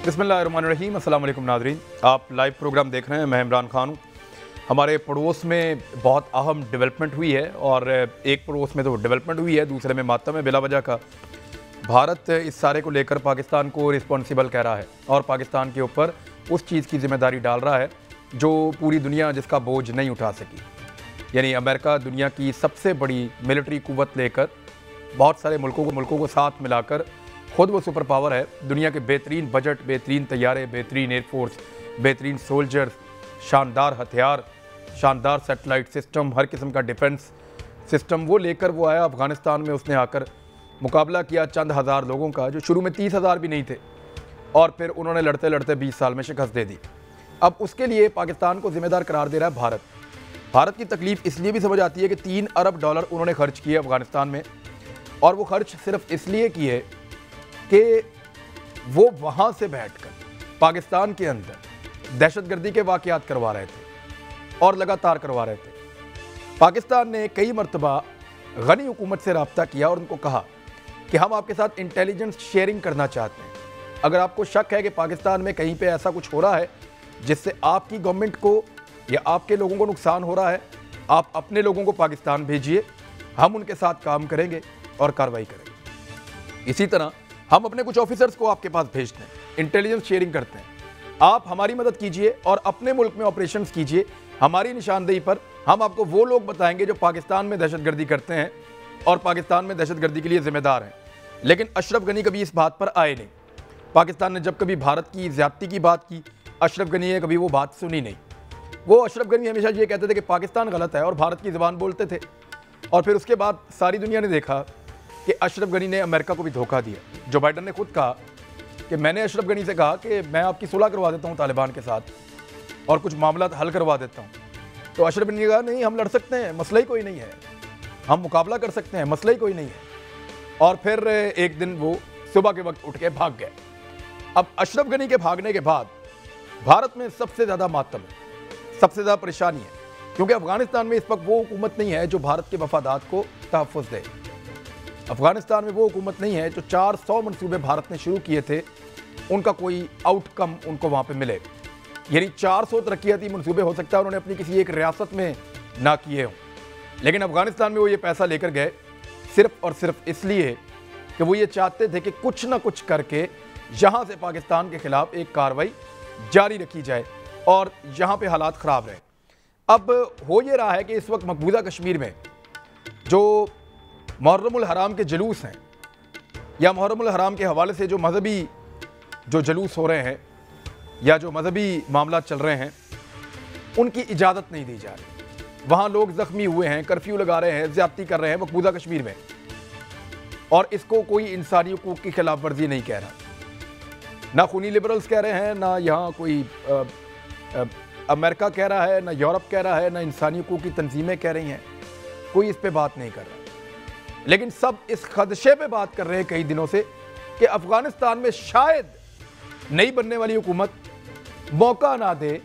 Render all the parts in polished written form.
बिस्मिल्लाहिर्रहमानिर्रहीम। अस्सलाम वालेकुम नाज़रीन, आप लाइव प्रोग्राम देख रहे हैं। मैं इमरान खान हूँ। हमारे पड़ोस में बहुत अहम डेवलपमेंट हुई है और एक पड़ोस में तो डेवलपमेंट हुई है, दूसरे में मातम है बिला वजह का। भारत इस सारे को लेकर पाकिस्तान को रिस्पॉन्सिबल कह रहा है और पाकिस्तान के ऊपर उस चीज़ की जिम्मेदारी डाल रहा है जो पूरी दुनिया जिसका बोझ नहीं उठा सकी। यानी अमेरिका दुनिया की सबसे बड़ी मिलिट्री कुव्वत लेकर बहुत सारे मुल्कों को साथ मिलाकर खुद वो सुपर पावर है। दुनिया के बेहतरीन बजट, बेहतरीन तैयारे, बेहतरीन एयरफोर्स, बेहतरीन सोल्जर्स, शानदार हथियार, शानदार सैटेलाइट सिस्टम, हर किस्म का डिफेंस सिस्टम वो लेकर वो आया अफ़गानिस्तान में। उसने आकर मुकाबला किया चंद हज़ार लोगों का, जो शुरू में 30,000 भी नहीं थे, और फिर उन्होंने लड़ते लड़ते 20 साल में शिकस्त दे दी। अब उसके लिए पाकिस्तान को जिम्मेदार करार दे रहा है भारत। भारत की तकलीफ़ इसलिए भी समझ आती है कि $3 अरब उन्होंने खर्च किए अफ़गानिस्तान में, और वो खर्च सिर्फ इसलिए किए कि वो वहाँ से बैठकर पाकिस्तान के अंदर दहशतगर्दी के वाक़यात करवा रहे थे और लगातार करवा रहे थे। पाकिस्तान ने कई मरतबा गनी हुकूमत से रब्ता किया और उनको कहा कि हम आपके साथ इंटेलिजेंस शेयरिंग करना चाहते हैं। अगर आपको शक है कि पाकिस्तान में कहीं पे ऐसा कुछ हो रहा है जिससे आपकी गवर्नमेंट को या आपके लोगों को नुकसान हो रहा है, आप अपने लोगों को पाकिस्तान भेजिए, हम उनके साथ काम करेंगे और कार्रवाई करेंगे। इसी तरह हम अपने कुछ ऑफिसर्स को आपके पास भेजते हैं, इंटेलिजेंस शेयरिंग करते हैं। आप हमारी मदद कीजिए और अपने मुल्क में ऑपरेशंस कीजिए। हमारी निशानदेही पर हम आपको वो लोग बताएंगे जो पाकिस्तान में दहशतगर्दी करते हैं और पाकिस्तान में दहशतगर्दी के लिए जिम्मेदार हैं। लेकिन अशरफ गनी कभी इस बात पर आए नहीं। पाकिस्तान ने जब कभी भारत की ज़्यादती की बात की, अशरफ गनी ने कभी वो बात सुनी नहीं। वो अशरफ गनी हमेशा ये कहते थे कि पाकिस्तान गलत है और भारत की ज़बान बोलते थे। और फिर उसके बाद सारी दुनिया ने देखा कि अशरफ गनी ने अमेरिका को भी धोखा दिया। जो बाइडन ने खुद कहा कि मैंने अशरफ गनी से कहा कि मैं आपकी सुलह करवा देता हूं तालिबान के साथ और कुछ मामला हल करवा देता हूं। तो अशरफ गनी ने कहा नहीं, हम लड़ सकते हैं, मसला ही कोई नहीं है, हम मुकाबला कर सकते हैं, मसला ही कोई नहीं है। और फिर एक दिन वो सुबह के वक्त उठ के भाग गए। अब अशरफ गनी के भागने के बाद भारत में सबसे ज़्यादा मातम है, सबसे ज़्यादा परेशानी है, क्योंकि अफगानिस्तान में इस वक्त वो हुकूमत नहीं है जो भारत के मफादात को तहफ़्फ़ुज़ दे। अफगानिस्तान में वो हुकूमत नहीं है जो 400 मनसूबे भारत ने शुरू किए थे, उनका कोई आउटकम उनको वहाँ पे मिले। यानी 400 तरक्याती मनसूबे हो सकता है उन्होंने अपनी किसी एक रियासत में ना किए हों, लेकिन अफगानिस्तान में वो ये पैसा लेकर गए सिर्फ और सिर्फ इसलिए कि वो ये चाहते थे कि कुछ ना कुछ करके यहाँ से पाकिस्तान के ख़िलाफ़ एक कार्रवाई जारी रखी जाए और यहाँ पे हालात ख़राब रहे। अब हो ये रहा है कि इस वक्त मकबूजा कश्मीर में जो मुहर्रमुल हराम के जुलूस हैं या मुहर्रमुल हराम के हवाले से जो मजहबी जो जुलूस हो रहे हैं या जो मजहबी मामला चल रहे हैं, उनकी इजाज़त नहीं दी जा रही। वहाँ लोग ज़ख्मी हुए हैं, कर्फ्यू लगा रहे हैं, ज़्यादती कर रहे हैं मकबूजा कश्मीर में, और इसको कोई इंसानी हुकूक की खिलाफ वर्जी नहीं कह रहा। ना खूनी लिबरल्स कह रहे हैं, ना यहाँ कोई अमेरिका कह रहा है, ना यूरोप कह रहा है, ना इंसानी हुकूक की तंजीमें कह रही हैं। कोई इस पर बात नहीं कर रहा, लेकिन सब इस खदशे पे बात कर रहे हैं कई दिनों से कि अफगानिस्तान में शायद नई बनने वाली हुकूमत मौका ना दे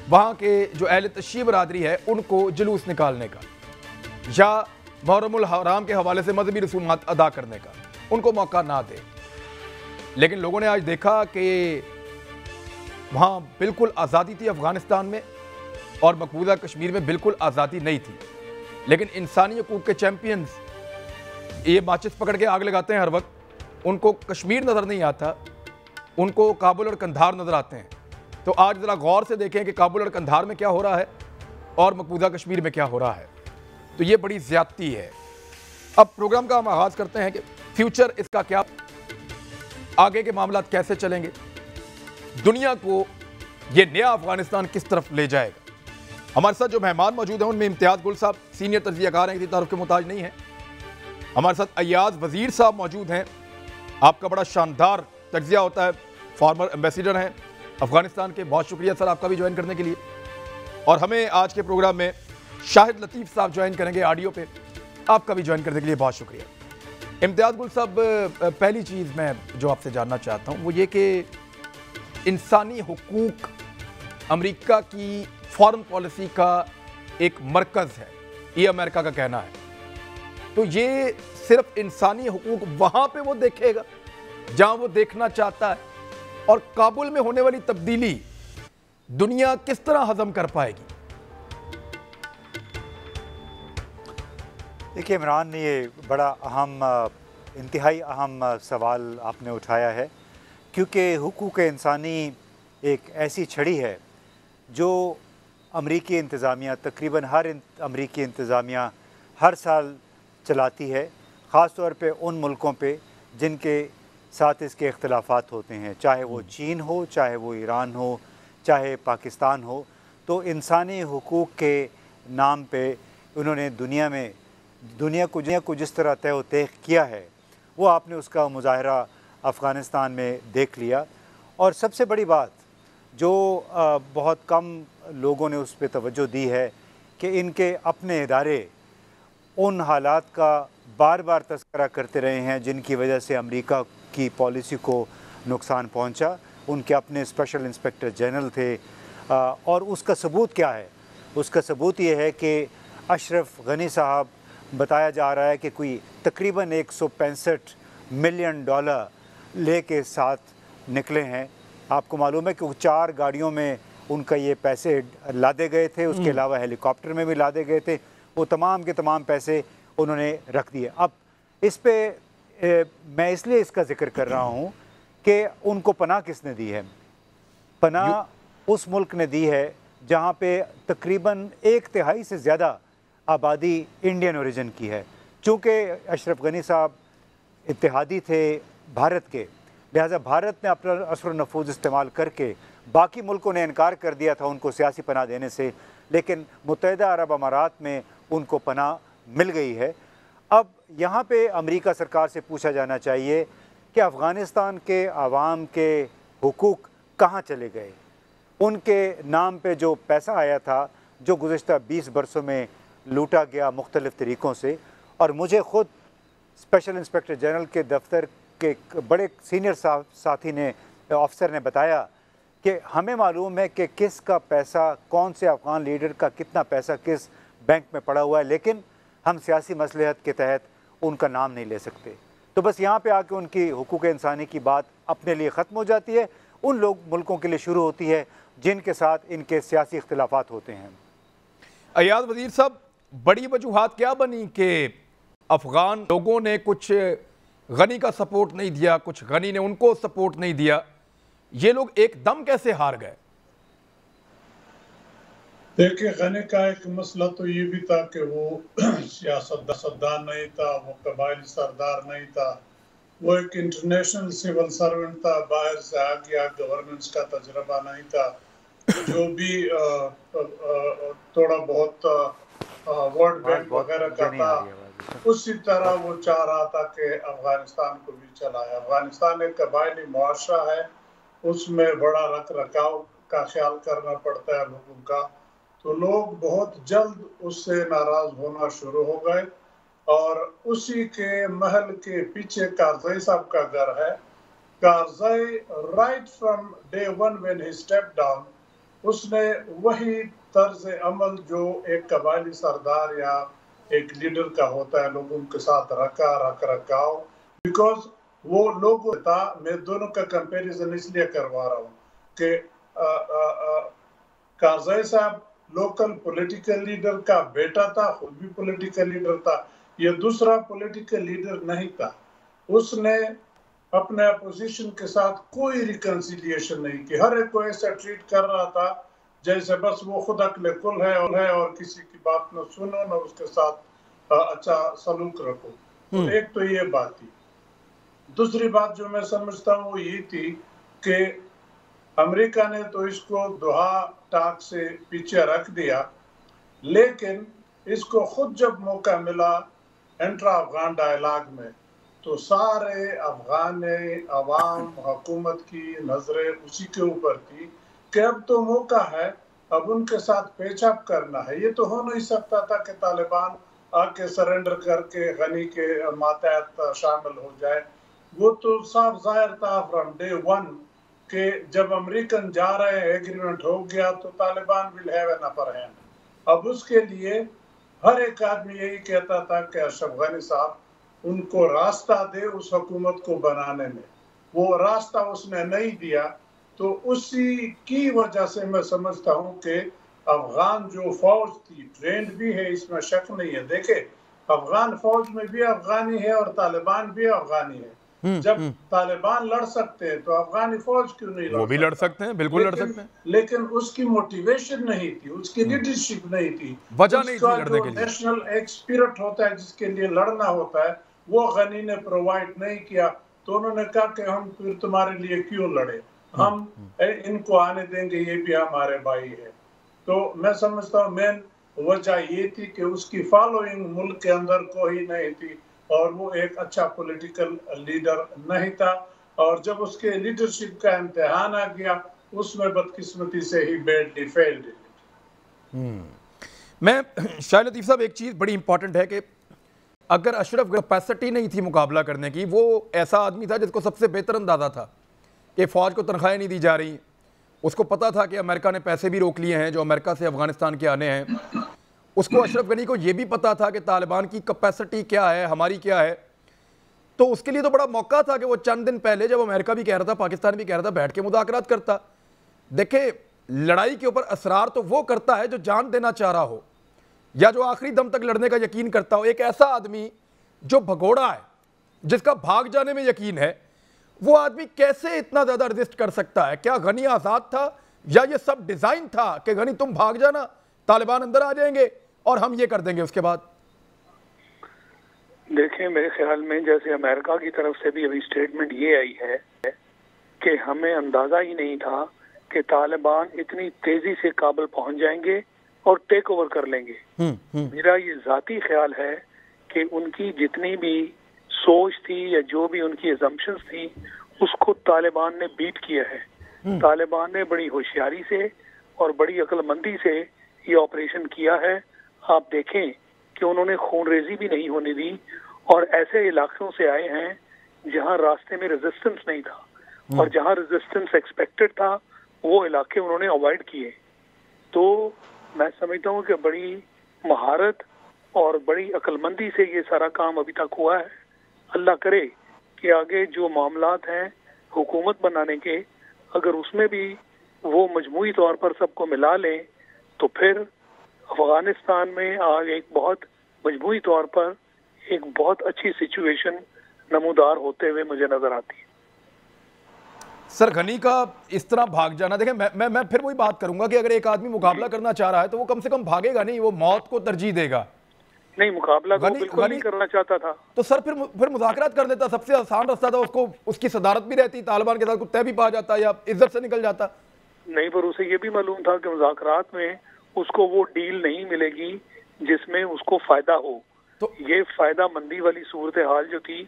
वहाँ के जो अहले तशय्युब बरादरी है उनको जुलूस निकालने का या मुहर्रमुल हराम के हवाले से मजहबी रसूमात अदा करने का, उनको मौका ना दे। लेकिन लोगों ने आज देखा कि वहाँ बिल्कुल आज़ादी थी अफगानिस्तान में और मकबूजा कश्मीर में बिल्कुल आज़ादी नहीं थी। लेकिन इंसानी हुकूक के चैम्पियंस ये माचिस पकड़ के आग लगाते हैं हर वक्त, उनको कश्मीर नज़र नहीं आता, उनको काबुल और कंधार नज़र आते हैं। तो आज ज़रा गौर से देखें कि काबुल और कंधार में क्या हो रहा है और मकबूजा कश्मीर में क्या हो रहा है। तो ये बड़ी ज़्यादती है। अब प्रोग्राम का हम आगाज़ करते हैं कि फ्यूचर इसका क्या, आगे के मामला कैसे चलेंगे, दुनिया को ये नया अफगानिस्तान किस तरफ ले जाएगा। हमारे साथ जो मेहमान मौजूद हैं उनमें इम्तियाज़ गुल साहब सीनियर तज्ज़ियाकार हैं, किसी तारुफ के मुताज नहीं है। हमारे साथ अय्याज़ वज़ीर साहब मौजूद हैं, आपका बड़ा शानदार तज्ज़िया होता है, फॉर्मर एम्बेसडर हैं अफ़गानिस्तान के। बहुत शुक्रिया सर आपका भी ज्वाइन करने के लिए। और हमें आज के प्रोग्राम में शाहिद लतीफ़ साहब ज्वाइन करेंगे ऑडियो पे, आपका भी ज्वाइन करने के लिए बहुत शुक्रिया। इम्तियाज़ गुल साहब, पहली चीज़ मैं जो आपसे जानना चाहता हूँ वो ये कि इंसानी हुकूक अमेरिका की फॉरेन पॉलिसी का एक मरकज़ है, ये अमेरिका का कहना है। तो ये सिर्फ इंसानी हुकूक वहाँ पे वो देखेगा जहाँ वो देखना चाहता है, और काबुल में होने वाली तब्दीली दुनिया किस तरह हजम कर पाएगी? देखिए इमरान, ये बड़ा अहम, इंतहाई अहम सवाल आपने उठाया है, क्योंकि हुकूक इंसानी एक ऐसी छड़ी है जो अमरीकी इंतज़ामिया, तकरीबन हर अमरीकी इंतज़ामिया हर साल चलाती है, ख़ास तौर पे उन मुल्कों पे जिनके साथ इसके इख्तलाफात होते हैं, चाहे वो चीन हो, चाहे वो ईरान हो, चाहे पाकिस्तान हो। तो इंसानी हुकूक के नाम पे उन्होंने दुनिया को जिस तरह तय व तेख किया है, वो आपने उसका मुजाहरा अफ़गानिस्तान में देख लिया। और सबसे बड़ी बात जो बहुत कम लोगों ने उस पर तवज्जो दी है कि इनके अपने इदारे उन हालात का बार बार तज़किरा करते रहे हैं जिनकी वजह से अमेरिका की पॉलिसी को नुकसान पहुंचा। उनके अपने स्पेशल इंस्पेक्टर जनरल थे, और उसका सबूत क्या है? उसका सबूत ये है कि अशरफ गनी साहब, बताया जा रहा है कि कोई तकरीबन $165 मिलियन लेके साथ निकले हैं। आपको मालूम है कि वो 4 गाड़ियों में उनका ये पैसे लादे गए थे, उसके अलावा हेलीकॉप्टर में भी लादे गए थे। वो तमाम के तमाम पैसे उन्होंने रख दिए। अब इस पे मैं इसलिए इसका जिक्र कर रहा हूँ कि उनको पनाह किसने दी है? पनाह उस मुल्क ने दी है जहाँ पे तकरीबन 1/3 से ज़्यादा आबादी इंडियन ओरिजिन की है। चूँकि अशरफ गनी साहब इत्तेहादी थे भारत के, लिहाजा भारत ने अपना असर नफूज इस्तेमाल करके बाकी मुल्कों ने इनकार कर दिया था उनको सियासी पनाह देने से, लेकिन मुत्तहिदा अरब अमारात में उनको पनाह मिल गई है। अब यहाँ पे अमेरिका सरकार से पूछा जाना चाहिए कि अफ़गानिस्तान के आवाम के हुकूक कहाँ चले गए? उनके नाम पे जो पैसा आया था, जो गुज़िश्ता 20 बरसों में लूटा गया मुख्तलिफ़ तरीक़ों से। और मुझे ख़ुद स्पेशल इंस्पेक्टर जनरल के दफ्तर के बड़े सीनियर साथी ने, ऑफिसर ने बताया कि हमें मालूम है कि किसका पैसा, कौन से अफ़गान लीडर का कितना पैसा किस बैंक में पड़ा हुआ है, लेकिन हम सियासी मसलहत के तहत उनका नाम नहीं ले सकते। तो बस यहाँ पे आके उनकी हुकूक इंसानी की बात अपने लिए ख़त्म हो जाती है, उन मुल्कों के लिए शुरू होती है जिनके साथ इनके सियासी इख्तिलाफात होते हैं। अयाज वज़ीर साहब, बड़ी वजूहात क्या बनी कि अफ़गान लोगों ने कुछ गनी का सपोर्ट नहीं दिया, कुछ गनी ने उनको सपोर्ट नहीं दिया, ये लोग एकदम कैसे हार गए? देखिए, गनी का एक मसला तो ये भी था कि वो सियासतदान नहीं था, वो कबायली सरदार नहीं था, वो एक इंटरनेशनल सिविल सर्वेंट था, बाहर से आ गया, गवर्नेंस का तजर्बा नहीं था। जो भी थोड़ा बहुत वर्ल्ड बैंक वगैरह का था, उसी तरह वो चाह रहा था कि अफगानिस्तान को भी चलाए। अफगानिस्तान एक कबायली मुआशरा है, उसमें बड़ा रख रखाव का ख्याल करना पड़ता है लोगों का। तो लोग बहुत जल्द उससे नाराज होना शुरू हो गए, और उसी के महल के पीछे कारज़ई साहब का घर है। Karzai right from day 1 when he step down, उसने वही तर्ज अमल जो एक कबायली सरदार या एक लीडर का होता है, लोगों के साथ रख रखाव, बिकॉज वो लोग था। मैं दोनों का कंपैरिजन इसलिए करवा रहा हूँ कि कारज़ई साहब लोकल पॉलिटिकल लीडर का बेटा था, खुद भी पॉलिटिकल लीडर था। ये दूसरा पॉलिटिकल लीडर नहीं था। उसने अपने अपोजिशन के साथ कोई रिकंसिलिएशन नहीं की, हर एक को ऐसा ट्रीट कर रहा था जैसे बस वो खुद अकले कुल है और किसी की बात न सुनो, न उसके साथ अच्छा सलूक रखो। तो एक तो ये बात थी। दूसरी बात जो मैं समझता हूँ वो ये थी कि अमेरिका ने तो इसको दोहा टाक से पीछे रख दिया, लेकिन इसको खुद जब मौका मिला इंट्रा अफगान डायलॉग में, तो सारे अफगान अवाम हुकूमत की नजरें उसी के ऊपर थी कि अब तो मौका है, अब उनके साथ पेचअप करना है। ये तो हो नहीं सकता था कि तालिबान आके सरेंडर करके गनी के मातहत शामिल हो जाए। वो तो साफ जाहिर था फ्रॉम डे 1 कि जब अमेरिकन जा रहे हैं, एग्रीमेंट हो गया, तो Taliban will have an upper hand. अब उसके लिए हर एक आदमी यही कहता था कि अशरफ गनी साहब उनको रास्ता दे उस हुकूमत को बनाने में। वो रास्ता उसने नहीं दिया। तो उसी की वजह से मैं समझता हूँ कि अफगान जो फौज थी, ट्रेंड भी है, इसमें शक नहीं है। देखे, अफगान फौज में भी अफगानी है और तालिबान भी अफगानी है। जब तालिबान लड़ सकते हैं तो अफगानी फौज क्यों नहीं वो भी लड़ सकते हैं, बिल्कुल लड़ सकते हैं, लेकिन उसकी मोटिवेशन नहीं थी, उसकी लीडरशिप नहीं थी, वजह नहीं थी लड़ने जो के लिए। नेशनल एक स्पिरिट होता है जिसके लिए लड़ना होता है, वो गनी ने प्रोवाइड नहीं किया। तो उन्होंने कहा कि हम फिर तुम्हारे लिए क्यों लड़े, हम इनको आने देंगे, ये भी हमारे भाई है। तो मैं समझता हूँ मेन वजह ये थी कि उसकी फॉलोइंग मुल्क के अंदर कोई नहीं थी और वो एक अच्छा पॉलिटिकल लीडर नहीं था। और जब उसके लीडरशिप का इम्तिहान आ गया, उसमें बदकिस्मती से ही बैडली फेल्ड। मैं शायद लतीफ़ साहब, एक चीज़ बड़ी इंपॉर्टेंट है कि अगर अशरफ कैपेसिटी नहीं थी मुकाबला करने की, वो ऐसा आदमी था जिसको सबसे बेहतर अंदाज़ा था कि फ़ौज को तनख्वाहें नहीं दी जा रही, उसको पता था कि अमेरिका ने पैसे भी रोक लिए हैं जो अमेरिका से अफगानिस्तान के आने हैं, उसको अशरफ गनी को ये भी पता था कि तालिबान की कैपेसिटी क्या है, हमारी क्या है। तो उसके लिए तो बड़ा मौका था कि वो चंद दिन पहले जब अमेरिका भी कह रहा था, पाकिस्तान भी कह रहा था, बैठ के मुज़ाकरात करता। देखे, लड़ाई के ऊपर असरार तो वो करता है जो जान देना चाह रहा हो या जो आखिरी दम तक लड़ने का यकीन करता हो। एक ऐसा आदमी जो भगोड़ा है, जिसका भाग जाने में यकीन है, वो आदमी कैसे इतना ज्यादा रजिस्ट कर सकता है? क्या गनी आजाद था या ये सब डिजाइन था कि गनी तुम भाग जाना, तालिबान अंदर आ जाएंगे और हम ये कर देंगे उसके बाद? देखें, मेरे ख्याल में जैसे अमेरिका की तरफ से भी अभी स्टेटमेंट ये आई है कि हमें अंदाजा ही नहीं था कि तालिबान इतनी तेजी से काबुल पहुंच जाएंगे और टेक ओवर कर लेंगे। मेरा ये जाती ख्याल है कि उनकी जितनी भी सोच थी या जो भी उनकी अजम्पशंस थी, उसको तालिबान ने बीट किया है। तालिबान ने बड़ी होशियारी से और बड़ी अक्लमंदी से ये ऑपरेशन किया है। आप देखें कि उन्होंने खूनरेजी भी नहीं होने दी और ऐसे इलाकों से आए हैं जहां रास्ते में रेजिस्टेंस नहीं था और जहां रेजिस्टेंस एक्सपेक्टेड था वो इलाके उन्होंने अवॉइड किए। तो मैं समझता हूँ कि बड़ी महारत और बड़ी अक्लमंदी से ये सारा काम अभी तक हुआ है। अल्लाह करे कि आगे जो मामलात हैं हुकूमत बनाने के, अगर उसमें भी वो मजमूई तौर पर सबको मिला लें तो फिर अफगानिस्तान में आज एक बहुत मजमूई तौर पर एक बहुत अच्छी सिचुएशन नमूदार होते हुए मुझे नजर आती है। सर, गनी का इस तरह भाग जाना, देखें, मैं फिर वही बात करूंगा कि अगर एक आदमी मुकाबला करना चाह रहा है तो वो कम से कम भागेगा नहीं, वो मौत को तरजीह देगा। नहीं, मुकाबला तो बिल्कुल नहीं करना चाहता था। तो सर फिर मुज़ाकरात कर देता, सबसे आसान रास्ता था, उसको उसकी सदारत भी रहती, तालिबान के साथ कुछ तय भी पा जाता या इज्जत से निकल जाता। नहीं, पर उसे ये भी मालूम था कि मुज़ाकरात में उसको वो डील नहीं मिलेगी जिसमें उसको फायदा हो। तो ये फायदा मंदी वाली सूरत हाल जो थी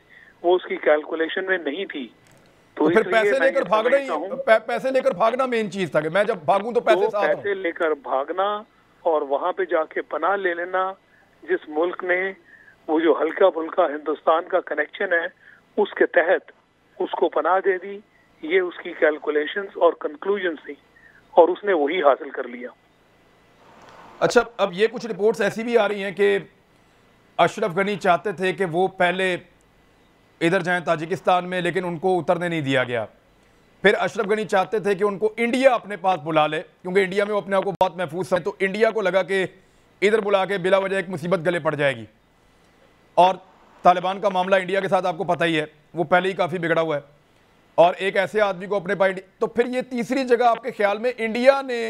वो उसकी कैलकुलेशन में नहीं थी। तो फिर पैसे लेकर भागना ही, पैसे लेकर भागना मेन चीज था कि मैं जब भागूं तो पैसे लेकर भागना और वहां पे जाके पनाह ले लेना। जिस मुल्क ने वो जो हल्का फुल्का हिंदुस्तान का कनेक्शन है उसके तहत उसको पनाह दे दी, ये उसकी कैलकुलेशंस और कंक्लूजन्स थी और उसने वही हासिल कर लिया। अच्छा, अब ये कुछ रिपोर्ट्स ऐसी भी आ रही हैं कि अशरफ गनी चाहते थे कि वो पहले इधर जाएं ताजिकिस्तान में, लेकिन उनको उतरने नहीं दिया गया। फिर अशरफ गनी चाहते थे कि उनको इंडिया अपने पास बुला ले, क्योंकि इंडिया में वो अपने आप को बहुत महफूज समझते, तो इंडिया को लगा कि इधर बुला के बिला वजह एक मुसीबत गले पड़ जाएगी। और तालिबान का मामला इंडिया के साथ आपको पता ही है, वो पहले ही काफ़ी बिगड़ा हुआ है, और एक ऐसे आदमी को अपने पास, तो फिर ये तीसरी जगह आपके ख्याल में इंडिया ने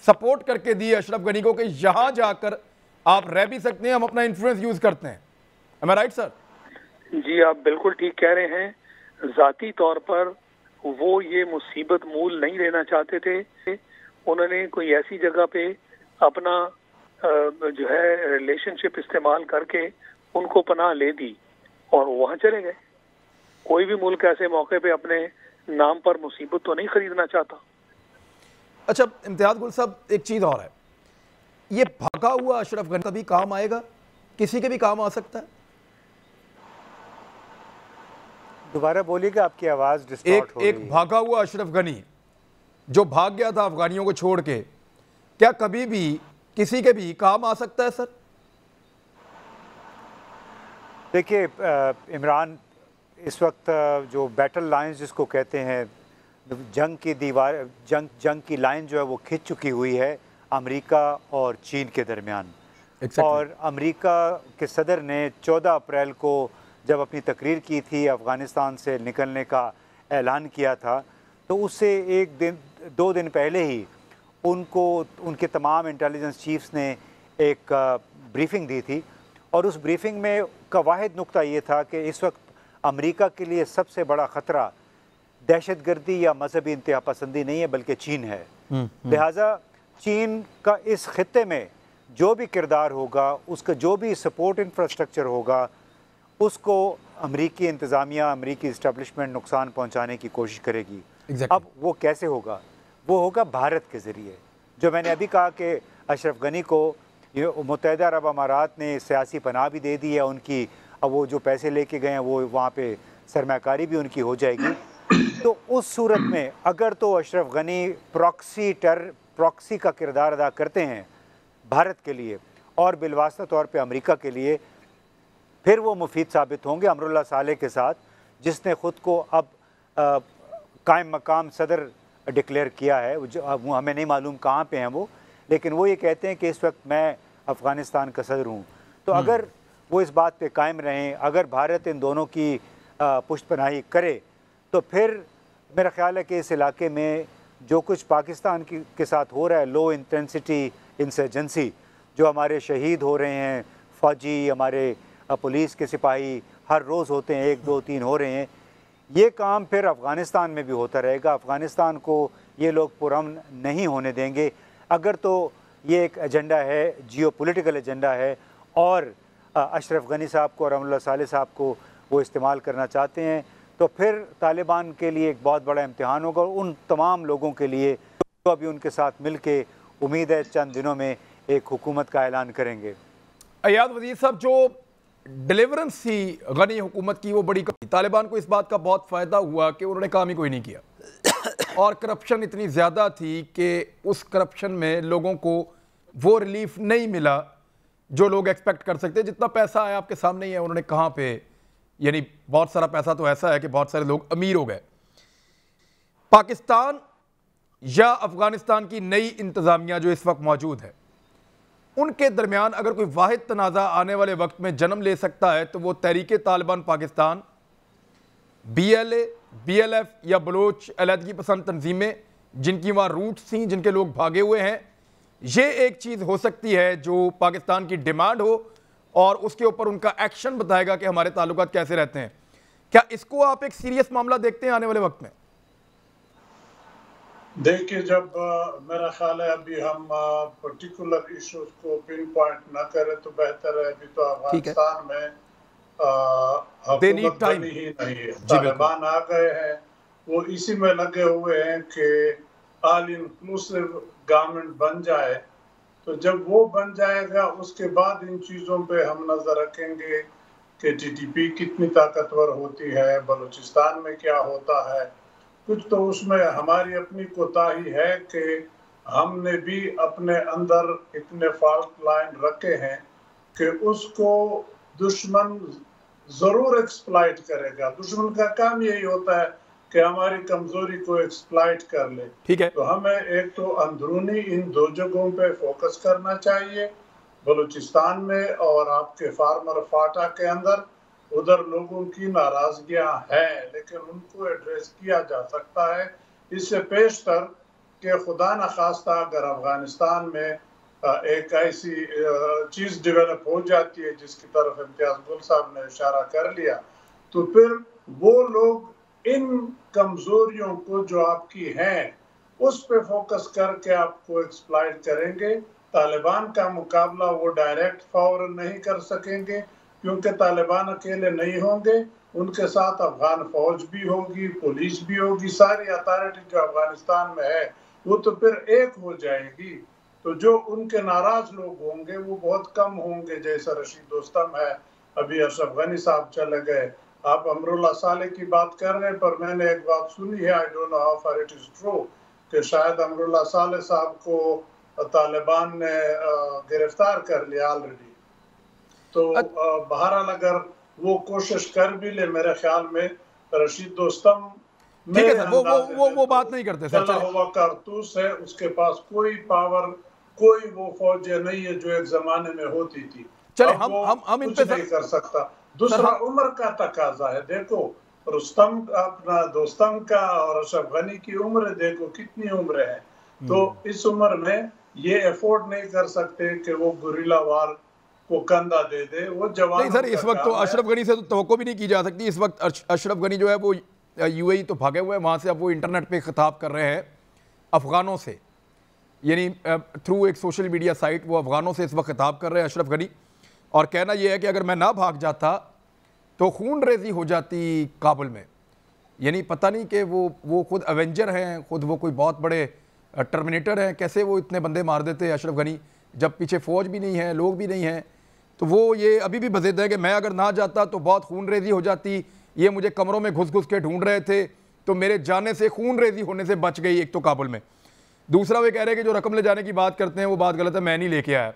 सपोर्ट करके दी अशरफ गनी को कि यहाँ जाकर आप रह भी सकते हैं, हम अपना इन्फ्लुएंस यूज़ करते हैं। एम आई राइट सर? जी, आप बिल्कुल ठीक कह रहे हैं। ज़ाती तौर पर वो ये मुसीबत मूल नहीं लेना चाहते थे। उन्होंने कोई ऐसी जगह पे अपना जो है रिलेशनशिप इस्तेमाल करके उनको पनाह ले दी और वहाँ चले गए। कोई भी मुल्क ऐसे मौके पे अपने नाम पर मुसीबत तो नहीं खरीदना चाहता। अच्छा इम्तियाज गुल साहब, एक चीज़ और है, ये भागा हुआ अशरफ गनी कभी काम आएगा? किसी के भी काम आ सकता है। दोबारा बोलिएगा, आपकी आवाज़ डिस्टॉर्ट हो रही है। एक भागा हुआ अशरफ गनी जो भाग गया था अफगानियों को छोड़ के, क्या कभी भी किसी के भी काम आ सकता है सर? देखिए, इमरान इस वक्त जो बैटल लाइन्स जिसको कहते हैं, जंग की दीवार, जंग की लाइन जो है वो खिंच चुकी हुई है अमेरिका और चीन के दरमियान। और अमेरिका के सदर ने 14 अप्रैल को जब अपनी तकरीर की थी, अफ़गानिस्तान से निकलने का ऐलान किया था, तो उससे 2 दिन पहले ही उनको उनके तमाम इंटेलिजेंस चीफ्स ने एक ब्रीफिंग दी थी। और उस ब्रीफिंग में का वाहिद नुक्ता ये था कि इस वक्त अमेरिका के लिए सबसे बड़ा ख़तरा दहशतगर्दी या मजहबी इंतहा पसंदी नहीं है, बल्कि चीन है। लिहाजा चीन का इस खित्ते में जो भी किरदार होगा, उसका जो भी सपोर्ट इंफ्रास्ट्रक्चर होगा, उसको अमेरिकी इंतज़ामिया, अमेरिकी इस्टेब्लिशमेंट नुकसान पहुँचाने की कोशिश करेगी। अब वो कैसे होगा? वो होगा भारत के ज़रिए। जो मैंने अभी कहा कि अशरफ गनी को मुत्तहिदा अरब अमारात ने सियासी पनाह भी दे दी है उनकी, अब वो जो पैसे लेके गए हैं वो वहाँ पे सरमाकारी भी उनकी हो जाएगी। तो उस सूरत में अगर तो अशरफ गनी प्रॉक्सी का किरदार अदा करते हैं भारत के लिए और बिलवास्ता तौर पे अमेरिका के लिए, फिर वो मुफीद साबित होंगे अमरुल्लाह सालेह के साथ, जिसने ख़ुद को अब कायम मकाम सदर डिक्लेयर किया है। वो हमें नहीं मालूम कहाँ पे हैं वो, लेकिन वो ये कहते हैं कि इस वक्त मैं अफ़गानिस्तान का सदर हूँ। तो अगर वो इस बात पे कायम रहें, अगर भारत इन दोनों की पुष्टपनाही करे, तो फिर मेरा ख़्याल है कि इस इलाके में जो कुछ पाकिस्तान के साथ हो रहा है, लो इंटेंसिटी इंसर्जेंसी, जो हमारे शहीद हो रहे हैं, फ़ौजी, हमारे पुलिस के सिपाही हर रोज़ होते हैं, 1, 2, 3 हो रहे हैं, ये काम फिर अफ़गानिस्तान में भी होता रहेगा। अफ़गानिस्तान को ये लोग पुरअमन नहीं होने देंगे। अगर तो ये एक एजेंडा है, जियोपॉलिटिकल एजेंडा है, और अशरफ गनी साहब को और अमरुल्लाह सालेह साहब को वो इस्तेमाल करना चाहते हैं, तो फिर तालिबान के लिए एक बहुत बड़ा इम्तिहान होगा, और उन तमाम लोगों के लिए जो अभी उनके साथ मिल के उम्मीद है चंद दिनों में एक हुकूमत का ऐलान करेंगे। अयाद वज़ीर साहब, जो डिलीवरेंस थी गनी हुकूमत की वो बड़ी कमी, तालिबान को इस बात का बहुत फ़ायदा हुआ कि उन्होंने काम ही कोई नहीं किया और करप्शन इतनी ज़्यादा थी कि उस करप्शन में लोगों को वो रिलीफ नहीं मिला जो लोग एक्सपेक्ट कर सकते। जितना पैसा आया आपके सामने ही है, उन्होंने कहाँ पे, यानी बहुत सारा पैसा तो ऐसा है कि बहुत सारे लोग अमीर हो गए। पाकिस्तान या अफ़गानिस्तान की नई इंतज़ामिया जो इस वक्त मौजूद है, उनके दरमियान अगर कोई वाहिद तनाज़ा आने वाले वक्त में जन्म ले सकता है तो वो तहरीके तालिबान पाकिस्तान, BLA, BLF या बलोच अलहदगी पसंद तंजीमें जिनकी वहाँ रूट्स थी, जिनके लोग भागे हुए हैं, ये एक चीज़ हो सकती है जो पाकिस्तान की डिमांड हो और उसके ऊपर उनका एक्शन बताएगा कि हमारे ताल्लुकात कैसे रहते हैं। क्या इसको आप एक सीरियस मामला देखते हैं आने वाले वक्त में? देखिए, जब मेरा ख्याल है अभी हम पर्टिकुलर इश्यूज को पिन पॉइंट ना करें तो बेहतर है। अभी तो अफगानिस्तान में हुकूमत बनी ही नहीं है, तालिबान आ गए हैं, वो इसी में लगे हुए हैं कि ऑल इंक्लूसिव गवर्नमेंट बन जाए। तो जब वो बन जाएगा उसके बाद इन चीज़ों पे हम नज़र रखेंगे कि TTP कितनी ताकतवर होती है, बलूचिस्तान में क्या होता है। कुछ तो उसमें हमारी अपनी कोताही है कि हमने भी अपने अंदर इतने फॉल्ट लाइन रखे हैं कि उसको दुश्मन ज़रूर एक्सप्लॉइट करेगा। दुश्मन का काम यही होता है कि हमारी कमज़ोरी को एक्सप्लॉइट कर ले। ठीक है, तो हमें एक तो अंदरूनी इन 2 जगहों पे फोकस करना चाहिए, बलूचिस्तान में और आपके फार्मर फाटा के अंदर। उधर लोगों की नाराजगियां हैं, लेकिन उनको एड्रेस किया जा सकता है। इससे पेशतर कि खुदा न खास्ता अगर अफगानिस्तान में एक ऐसी चीज़ डेवलप हो जाती है जिसकी तरफ इम्तियाज गुल साहब ने इशारा कर लिया, तो फिर वो लोग इन कमजोरियों को जो आपकी हैं उस पे फोकस करके आपको एक्सप्लॉइट करेंगे। तालिबान का मुकाबला वो डायरेक्ट फौरन नहीं कर सकेंगे क्योंकि तालिबान अकेले नहीं होंगे, उनके साथ अफगान फौज भी होगी, पुलिस भी होगी, सारी अथॉरिटी जो अफगानिस्तान में है वो तो फिर एक हो जाएगी। तो जो उनके नाराज लोग होंगे वो बहुत कम होंगे, जैसा रशीद दोस्तम है, अभी अशरफ गनी साहब चले गए, आप अमरुल्लाह सालेह की बात कर रहे हैं, पर मैंने एक बात सुनी है, I don't know how far it is true, कि शायद अमरुल्लाह सालेह साहब को तालिबान ने गिरफ्तार कर लिया ऑलरेडी। तो बहरहाल अगर वो कोशिश कर भी ले, मेरे ख्याल में रशीद दोस्तम ठीक है सर, वो बात नहीं करते सर। चला हुआ कारतूस है, उसके पास कोई पावर, कोई वो फौज नहीं है जो एक जमाने में होती थी। चले हम इन पे नहीं कर सकता। दूसरा उम्र का तकाजा है। देखो रुस्तम अपना दोस्तम का और अशरफ गनी की उम्र देखो कितनी उम्र है, तो इस उम्र में ये एफोर्ड नहीं कर सकते कि वो गुरिल्ला वार को कंधा दे दे। वो जवान नहीं सर, इस वक्त तो अशरफ गनी से तो तवक्को भी नहीं की जा सकती। इस वक्त अशरफ गनी जो है वो यूएई तो भागे हुए हैं, वहाँ से अब वो इंटरनेट पे खिताब कर रहे हैं अफगानों से, यानी थ्रू एक सोशल मीडिया साइट वो अफगानों से इस वक्त खिताब कर रहे हैं अशरफ गनी, और कहना यह है कि अगर मैं ना भाग जाता तो खून रेजी हो जाती काबुल में। यानी पता नहीं कि वो खुद एवेंजर हैं, खुद वो कोई बहुत बड़े टर्मिनेटर हैं, कैसे वो इतने बंदे मार देते अशरफ गनी जब पीछे फ़ौज भी नहीं है, लोग भी नहीं हैं। तो वो ये अभी भी बज़िद है कि मैं अगर ना जाता तो बहुत खून रेजी हो जाती, ये मुझे कमरों में घुस घुस के ढूंढ रहे थे, तो मेरे जाने से खून रेजी होने से बच गई एक तो काबुल में। दूसरा वे कह रहे हैं कि जो रकम ले जाने की बात करते हैं वो बात गलत है, मैं नहीं लेके आया।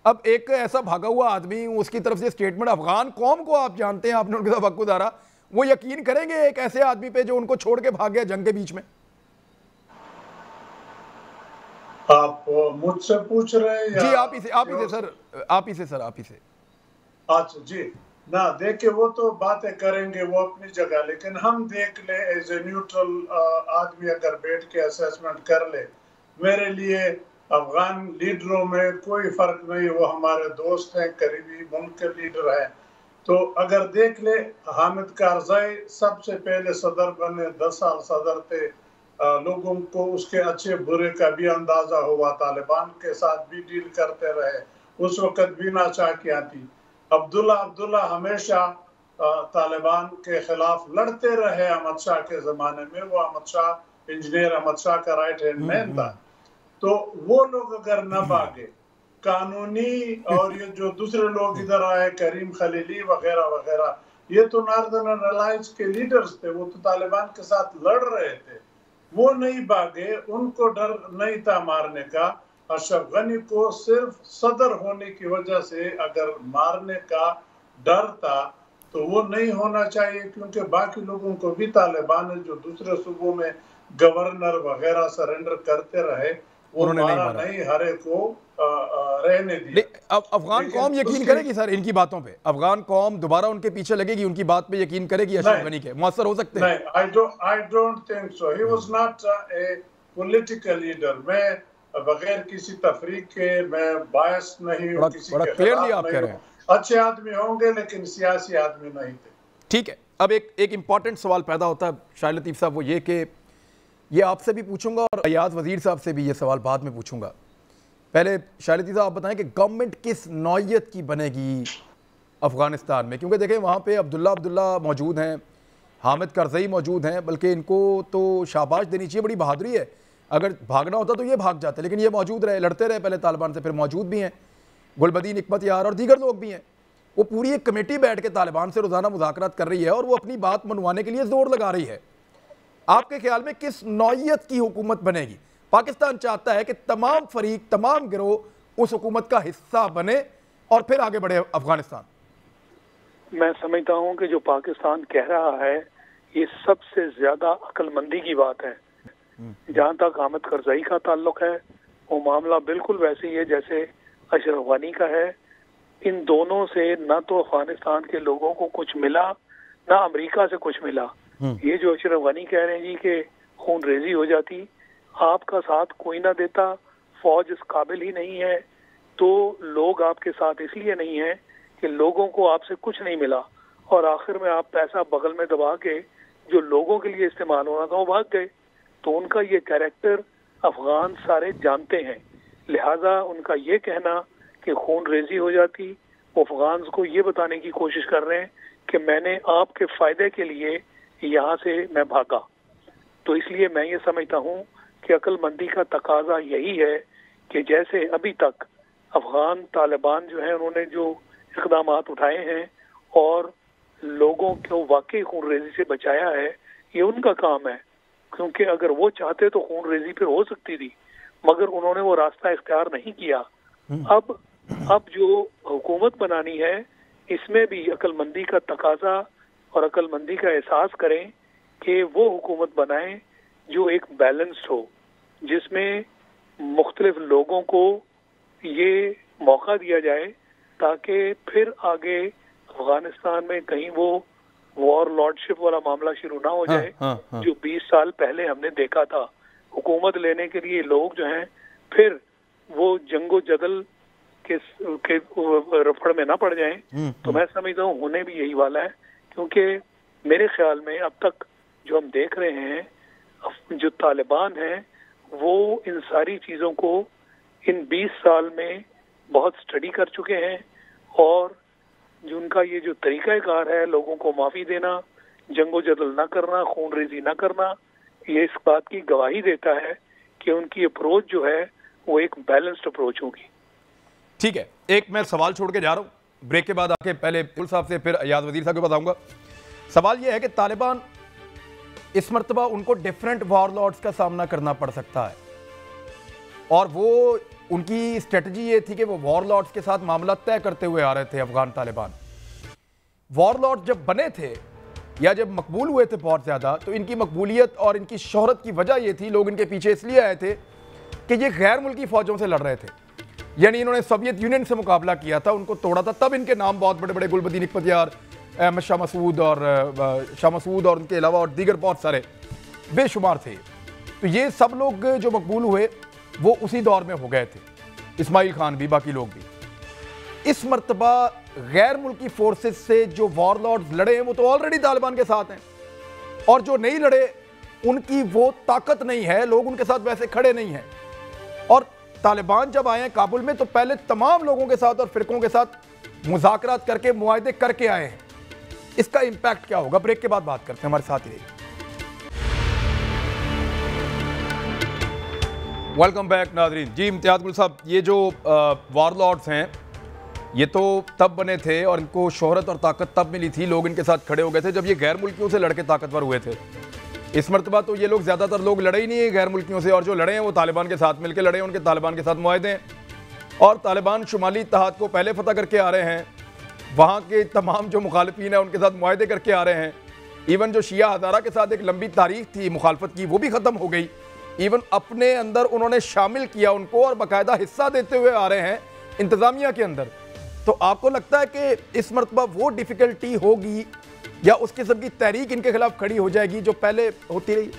अब एक ऐसा भागा हुआ आदमी, उसकी तरफ से स्टेटमेंट, अफगान कौम को आप जानते हैं, आपने उनके साथ वक्त गुजारा, वो यकीन करेंगे एक ऐसे आदमी पे जो उनको छोड़ के भाग गया जंग के बीच में? आप मुझसे पूछ रहे हैं या? जी आप ही से सर। अच्छा जी ना, देखिए वो तो बातें करेंगे वो अपनी जगह, लेकिन हम देख ले एज ए न्यूट्रल आदमी अगर बैठ के असेसमेंट कर ले, मेरे लिए अफगान लीडरों में कोई फर्क नहीं, वो हमारे दोस्त हैं, करीबी मुल्क के लीडर हैं। तो अगर देख ले, हामिद कारज़ाई सबसे पहले सदर बने, 10 साल सदर थे, लोगों को उसके अच्छे बुरे का भी अंदाजा हुआ, तालिबान के साथ भी डील करते रहे, उस वक्त भी नाचाकियां थी। अब्दुल्ला हमेशा तालिबान के खिलाफ लड़ते रहे अहमद शाह के जमाने में, वो अहमद शाह इंजीनियर अहमद शाह का राइट हैंड मैन था। तो वो लोग अगर न भागे कानूनी, और ये जो दूसरे लोग इधर आए, करीम खलीली वगैरह वगैरह, ये तो नॉर्दर्न अलायंस के लीडर्स थे, वो तो तालिबान के साथ लड़ रहे थे, वो नहीं भागे, उनको डर नहीं था मारने का। अशरफ गनी को सिर्फ सदर होने की वजह से अगर मारने का डर था तो वो नहीं होना चाहिए, क्योंकि बाकी लोगों को भी तालिबान जो दूसरे सूबों में गवर्नर वगैरह सरेंडर करते रहे, वो मारा नहीं, हरे को रहने दिया। अब अफगान कौम यकीन करेगी सर इनकी बातों पे? अफगान कौम दोबारा उनके पीछे लगेगी, उनकी बात पे यकीन करेगी अशरफ गनी के मुअस्सर हो सकते हैं? I don't think so. He was not a political leader. मैं बगैर किसी तफरीक के, मैं बायस नहीं हूँ, किसी के क्लियरली आप कह रहे हैं। अच्छे आदमी होंगे लेकिन सियासी आदमी नहीं थे। ठीक है, अब एक इंपॉर्टेंट सवाल पैदा होता है शाहिद लतीफ़ साहब, वो ये कि ये आपसे भी पूछूंगा और अयाज वजीर साहब से भी ये सवाल बाद में पूछूंगा। पहले शाहिद लतीफ़ साहब आप बताएं कि गवर्नमेंट किस नौइयत की बनेगी अफ़गानिस्तान में? क्योंकि देखें वहाँ पे अब्दुल्ला मौजूद हैं, हामिद करज़ई मौजूद हैं, बल्कि इनको तो शाबाश देनी चाहिए, बड़ी बहादुरी है। अगर भागना होता तो ये भाग जाते, लेकिन ये मौजूद रहे, लड़ते रहे पहले तालिबान से, फिर मौजूद भी हैं, गुलबदीन हिकमत यार और दीगर लोग भी हैं। वो पूरी एक कमेटी बैठ के तालिबान से रोज़ाना मुज़ाकरात कर रही है और वो अपनी बात मनवाने के लिए ज़ोर लगा रही है। आपके ख्याल में किस नौइयत की हुकूमत बनेगी? पाकिस्तान चाहता है कि तमाम फरीक, तमाम गिरोह उस हुकूमत का हिस्सा बने और फिर आगे बढ़े अफगानिस्तान। मैं समझता हूं कि जो पाकिस्तान कह रहा है ये सबसे ज्यादा अक्लमंदी की बात है। जहां तक हामिद करज़ई का ताल्लुक है, वो मामला बिल्कुल वैसे ही है जैसे अशरफ गनी का है। इन दोनों से न तो अफगानिस्तान के लोगों को कुछ मिला, ना अमेरिका से कुछ मिला। ये जो अशरफ गनी कह रहे हैं जी कि खून रेजी हो जाती, आपका साथ कोई ना देता, फौज इस काबिल ही नहीं है, तो लोग आपके साथ इसलिए नहीं है कि लोगों को आपसे कुछ नहीं मिला और आखिर में आप पैसा बगल में दबा के जो लोगों के लिए इस्तेमाल होना था वो भाग गए। तो उनका ये कैरेक्टर अफगान सारे जानते हैं, लिहाजा उनका ये कहना कि खून रेजी हो जाती, वो अफगान को ये बताने की कोशिश कर रहे हैं कि मैंने आपके फायदे के लिए यहाँ से मैं भागा। तो इसलिए मैं ये समझता हूँ कि अक्लमंदी का तकाजा यही है कि जैसे अभी तक अफगान तालिबान जो है उन्होंने जो इक़दाम उठाए हैं और लोगों को वाकई खून रेजी से बचाया है, ये उनका काम है। क्योंकि अगर वो चाहते तो खून रेजी फिर हो सकती थी, मगर उन्होंने वो रास्ता इख्तियार नहीं किया। अब जो हुकूमत बनानी है, इसमें भी अक्लमंदी का तकाजा और अक्लमंदी का एहसास करें कि वो हुकूमत बनाएं जो एक बैलेंस्ड हो, जिसमें मुख्तलिफ लोगों को ये मौका दिया जाए ताकि फिर आगे अफगानिस्तान में कहीं वो वॉर लॉर्डशिप वाला मामला शुरू ना हो जाए। जो 20 साल पहले हमने देखा था, हुकूमत लेने के लिए लोग जो हैं फिर वो जंगो जदल के रफड़ में ना पड़ जाएं। तो मैं समझता हूँ होने भी यही वाला है, क्योंकि मेरे ख्याल में अब तक जो हम देख रहे हैं, जो तालिबान हैं वो इन सारी चीज़ों को इन 20 साल में बहुत स्टडी कर चुके हैं, और जो उनका ये जो तरीक़ाकार है लोगों को माफ़ी देना, जंगो जदल ना करना, खून रेजी ना करना, ये इस बात की गवाही देता है कि उनकी अप्रोच जो है वो एक बैलेंस्ड अप्रोच होगी। ठीक है, एक मैं सवाल छोड़ के जा रहा हूँ, ब्रेक के बाद आके पहले पुल साहब से फिर अयाज वजीर साहब को बताऊंगा। सवाल ये है कि तालिबान इस मरतबा उनको डिफरेंट वॉर लॉर्ड्स का सामना करना पड़ सकता है, और वो उनकी स्ट्रेटजी ये थी कि वो वॉर लॉर्ड्स के साथ मामला तय करते हुए आ रहे थे। अफगान तालिबान वॉर लॉर्ड जब बने थे या जब मकबूल हुए थे बहुत ज़्यादा, तो इनकी मकबूलियत और इनकी शोहरत की वजह ये थी, लोग इनके पीछे इसलिए आए थे कि ये गैर मुल्की फ़ौजों से लड़ रहे थे, यानी इन्होंने सोवियत यूनियन से मुकाबला किया था, उनको तोड़ा था। तब इनके नाम बहुत बड़े बड़े, गुलबदीन इख्तियार, अहमद शाह मसूद और उनके अलावा और दीगर बहुत सारे बेशुमार थे। तो ये सब लोग जो मकबूल हुए वो उसी दौर में हो गए थे, इस्माइल खान भी, बाकी लोग भी। इस मरतबा गैर मुल्की फोर्सेस से जो वॉर लॉर्ड्स लड़े हैं वो तो ऑलरेडी तालिबान के साथ हैं, और जो नहीं लड़े उनकी वो ताकत नहीं है, लोग उनके साथ वैसे खड़े नहीं हैं। और तालिबान जब आए हैं काबुल में तो पहले तमाम लोगों के साथ और फिरकों के साथ मुज़ाकरात करके मुआहदे करके आए हैं। इसका इम्पैक्ट क्या होगा, ब्रेक के बाद बात करते हैं, हमारे साथ ही रहिए। वेलकम बैक नाज़रीन। जी इम्तियाज़ गुल साहब, ये जो वॉर लॉर्ड्स हैं ये तो तब बने थे और इनको शोहरत और ताकत तब मिली थी, लोग इनके साथ खड़े हो गए थे जब ये गैर मुल्कियों से लड़के ताकतवर हुए थे। इस मरतबा तो ये लोग ज़्यादातर लोग लड़े ही नहीं है गैर मुल्कियों से, और जो लड़े हैं वो तालिबान के साथ मिलकर लड़े हैं, उनके तालिबान के साथ मुआहदे हैं, और तालिबान शुमाली इत्तेहाद को पहले फतह करके आ रहे हैं, वहाँ के तमाम जो मुखालिफिन हैं उनके साथ मुआहदे करके आ रहे हैं। इवन जो शिया हज़ारा के साथ एक लंबी तारीख थी मुखालफत की, वो भी ख़त्म हो गई। इवन अपने अंदर उन्होंने शामिल किया उनको, और बाकायदा हिस्सा देते हुए आ रहे हैं इंतज़ामिया के अंदर। तो आपको लगता है कि इस मरतबा वो डिफ़िकल्टी होगी या उस किस्म की तहरीक इनके खिलाफ खड़ी हो जाएगी जो पहले होती रही?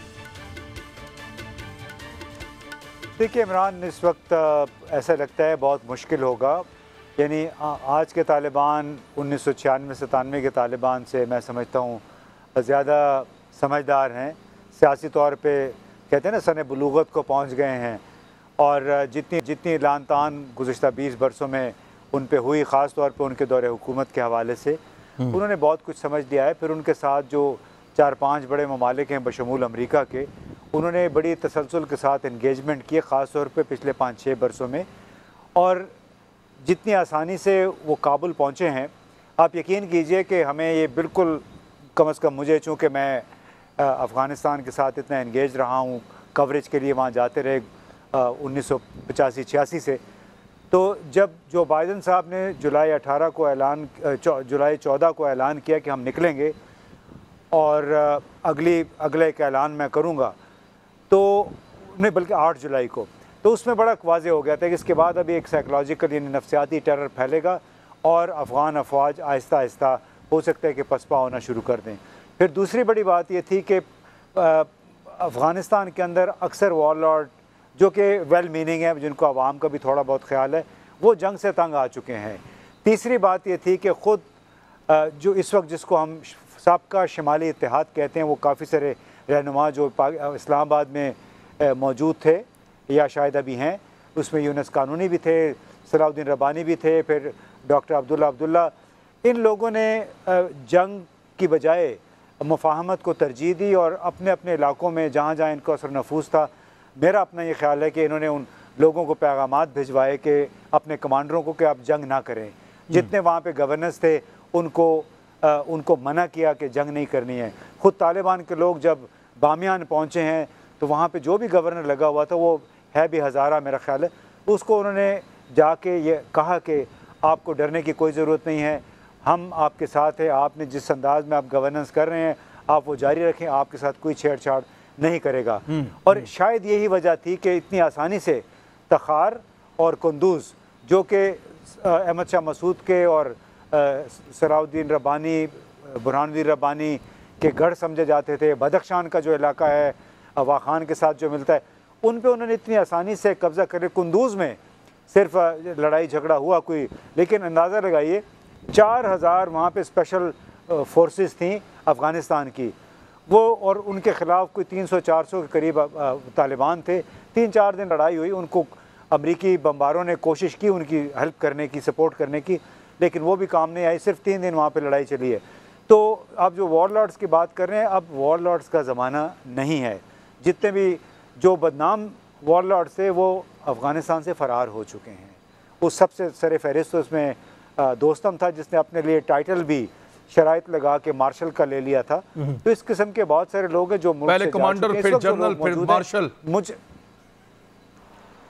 देखिए इमरान, इस वक्त ऐसा लगता है बहुत मुश्किल होगा। यानी आज के तालिबान 1996-97 के तालिबान से मैं समझता हूँ ज़्यादा समझदार हैं, सियासी तौर पे कहते हैं ना सने बलूगत को पहुँच गए हैं, और जितनी लान तान गुज़िश्ता 20 बरसों में उन पे हुई, ख़ास तौर पे उनके दौरे हुकूमत के हवाले से उन्होंने बहुत कुछ समझ लिया है। फिर उनके साथ जो 4-5 बड़े ममालिक हैं बशमूल अमरीका के, उन्होंने बड़ी तसलसल के साथ इंगेजमेंट किए, ख़ास तौर पे पिछले 5-6 बरसों में, और जितनी आसानी से वो काबुल पहुँचे हैं, आप यकीन कीजिए कि हमें ये बिल्कुल, कम अज़ कम मुझे, चूँकि मैं अफ़गानिस्तान के साथ इतना इंगेज रहा हूँ, कवरेज के लिए वहाँ जाते रहे 1985-86 से, तो जब जो बाइडन साहब ने जुलाई 14 को ऐलान किया कि हम निकलेंगे और अगला एक ऐलान मैं करूँगा, तो नहीं बल्कि 8 जुलाई को, तो उसमें बड़ा वाज़ेह हो गया था कि इसके बाद अभी एक साइकोलॉजिकल यानी नफ्सियाती टेरर फैलेगा और अफ़गान अफवाज आहिस्ता आहिस्ता हो सकता है कि पसपा होना शुरू कर दें। फिर दूसरी बड़ी बात ये थी कि अफ़गानिस्तान के अंदर अक्सर वॉर लॉर्ड जो कि वेल मीनिंग है, जिनको आवाम का भी थोड़ा बहुत ख्याल है, वो जंग से तंग आ चुके हैं। तीसरी बात ये थी कि ख़ुद जो इस वक्त जिसको हम साबका शुमाली इत्तेहाद कहते हैं, वो काफ़ी सारे रहनुमा जो इस्लामाबाद में मौजूद थे या शायद अभी हैं, उसमें यूनुस कानूनी भी थे, सलाउद्दीन रब्बानी भी थे, फिर डॉक्टर अब्दुल्ला, इन लोगों ने जंग की बजाय मुफाहमत को तरजीह दी और अपने अपने इलाकों में जहाँ जहाँ इनको असर नफूस था, मेरा अपना ये ख्याल है कि इन्होंने उन लोगों को पैगामात भिजवाए कि अपने कमांडरों को कि आप जंग ना करें। जितने वहाँ पे गवर्नर्स थे उनको मना किया कि जंग नहीं करनी है। ख़ुद तालिबान के लोग जब बामियान पहुँचे हैं तो वहाँ पे जो भी गवर्नर लगा हुआ था, वो है भी हज़ारा मेरा ख्याल है, उसको उन्होंने जाके ये कहा कि आपको डरने की कोई ज़रूरत नहीं है, हम आपके साथ हैं, आपने जिस अंदाज में आप गवर्नेंस कर रहे हैं आप वो जारी रखें, आपके साथ कोई छेड़छाड़ नहीं करेगा। और शायद यही वजह थी कि इतनी आसानी से तखार और कुंदूज जो कि अहमद शाह मसूद के और सराउद्दीन रब्बानी, बुरहानुद्दीन रब्बानी के गढ़ समझे जाते थे, बदख्शान का जो इलाका है अवा खान के साथ जो मिलता है, उन पे उन्होंने इतनी आसानी से कब्ज़ा करे। कुंदूज में सिर्फ लड़ाई झगड़ा हुआ कोई, लेकिन अंदाज़ा लगाइए 4000 वहाँ पे स्पेशल फोर्सेस थी अफ़गानिस्तान की वो, और उनके ख़िलाफ़ कोई 300-400 के करीब तालिबान थे। 3-4 दिन लड़ाई हुई, उनको अमरीकी बम्बारों ने कोशिश की उनकी हेल्प करने की, सपोर्ट करने की, लेकिन वो भी काम नहीं आई। सिर्फ 3 दिन वहाँ पे लड़ाई चली है। तो आप जो वॉरलॉर्ड्स की बात कर रहे हैं, अब वॉरलॉर्ड्स का ज़माना नहीं है। जितने भी जो बदनाम वॉरलॉर्ड्स थे वो अफ़गानिस्तान से फ़रार हो चुके हैं। उस सबसे सर फहरिस्त तो उसमें दोस्तम था जिसने अपने लिए टाइटल भी शराइत लगा के मार्शल का ले लिया था। तो इस किस्म के बहुत सारे लोग हैं जो पहले कमांडर, फिर जनरल, फिर मार्शल। मुझे